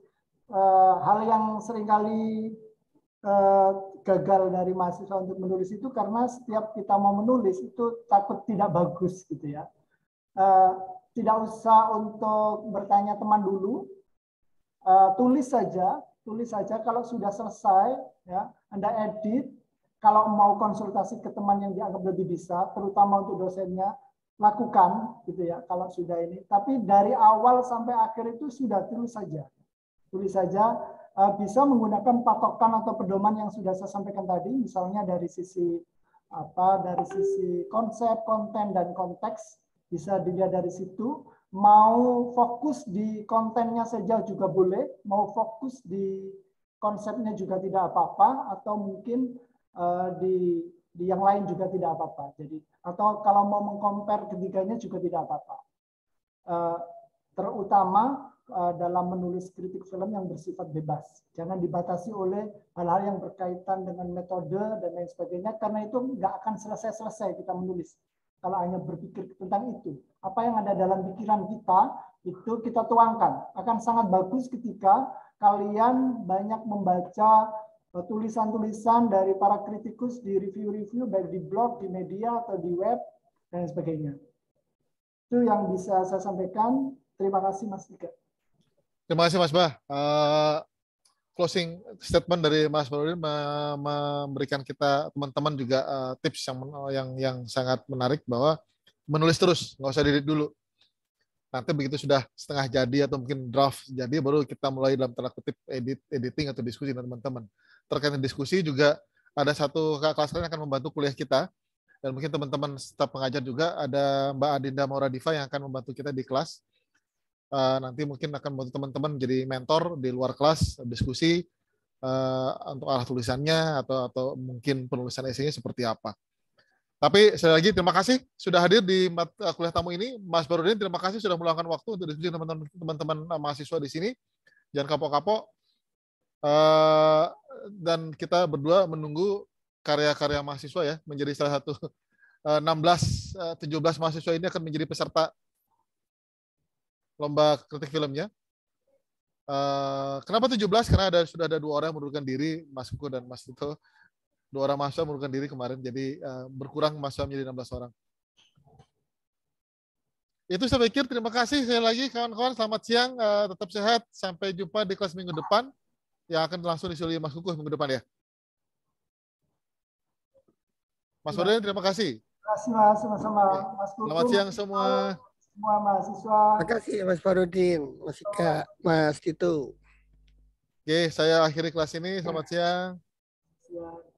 Hal yang seringkali gagal dari mahasiswa untuk menulis itu karena setiap kita mau menulis itu takut tidak bagus gitu ya. Tidak usah untuk bertanya teman dulu, tulis saja kalau sudah selesai ya Anda edit. Kalau mau konsultasi ke teman yang dianggap lebih bisa, terutama untuk dosennya, lakukan gitu ya kalau sudah ini. Tapi dari awal sampai akhir itu sudah tulis saja. Bisa menggunakan patokan atau pedoman yang sudah saya sampaikan tadi, misalnya dari sisi konsep, konten, dan konteks, bisa dilihat dari situ. Mau fokus di kontennya saja juga boleh, mau fokus di konsepnya juga tidak apa-apa, atau mungkin di yang lain juga tidak apa-apa. Jadi atau kalau mau mengcompare ketiganya juga tidak apa-apa. Terutama dalam menulis kritik film yang bersifat bebas. Jangan dibatasi oleh hal-hal yang berkaitan dengan metode dan lain sebagainya, karena itu nggak akan selesai-selesai kita menulis. Kalau hanya berpikir tentang itu. Apa yang ada dalam pikiran kita, itu kita tuangkan. Akan sangat bagus ketika kalian banyak membaca tulisan-tulisan dari para kritikus di review-review, baik di blog, di media, atau di web, dan sebagainya. Itu yang bisa saya sampaikan. Terima kasih, Mas Dika. Terima kasih, Mas Bah. Closing statement dari Mas Barodin memberikan kita teman-teman juga tips yang sangat menarik bahwa menulis terus, nggak usah diedit dulu. Nanti begitu sudah setengah jadi atau mungkin draft jadi, baru kita mulai dalam tanda kutip editing atau diskusi dengan teman-teman. Terkait dengan diskusi juga ada satu kelas lain yang akan membantu kuliah kita, dan mungkin teman-teman staf pengajar juga ada Mbak Adinda Mauradiva yang akan membantu kita di kelas. Nanti mungkin akan membantu teman-teman jadi mentor di luar kelas, diskusi untuk arah tulisannya atau mungkin penulisan esainya seperti apa. Tapi sekali lagi terima kasih sudah hadir di kuliah tamu ini. Mas Barodin, terima kasih sudah meluangkan waktu untuk diskusi teman-teman mahasiswa di sini. Jangan kapok-kapok. Dan kita berdua menunggu karya-karya mahasiswa ya, menjadi salah satu 17 mahasiswa ini akan menjadi peserta lomba kritik filmnya. Kenapa 17? Karena sudah ada 2 orang yang mengundurkan diri, Mas Kuku dan Mas Tito. 2 orang mahasiswa mengundurkan diri kemarin, jadi berkurang mahasiswa menjadi 16 orang. Itu saya pikir. Terima kasih sekali lagi kawan-kawan. Selamat siang, tetap sehat. Sampai jumpa di kelas minggu depan yang akan langsung disulih Mas Kuku minggu depan ya. Mas Barodin, terima kasih. Terima kasih, Mas. Sama-sama, Mas Kuku. Selamat siang semua mahasiswa. Terima kasih Mas Barodin, Mas Ika, Mas Tito. Oke, saya akhiri kelas ini. Selamat siang. Siang.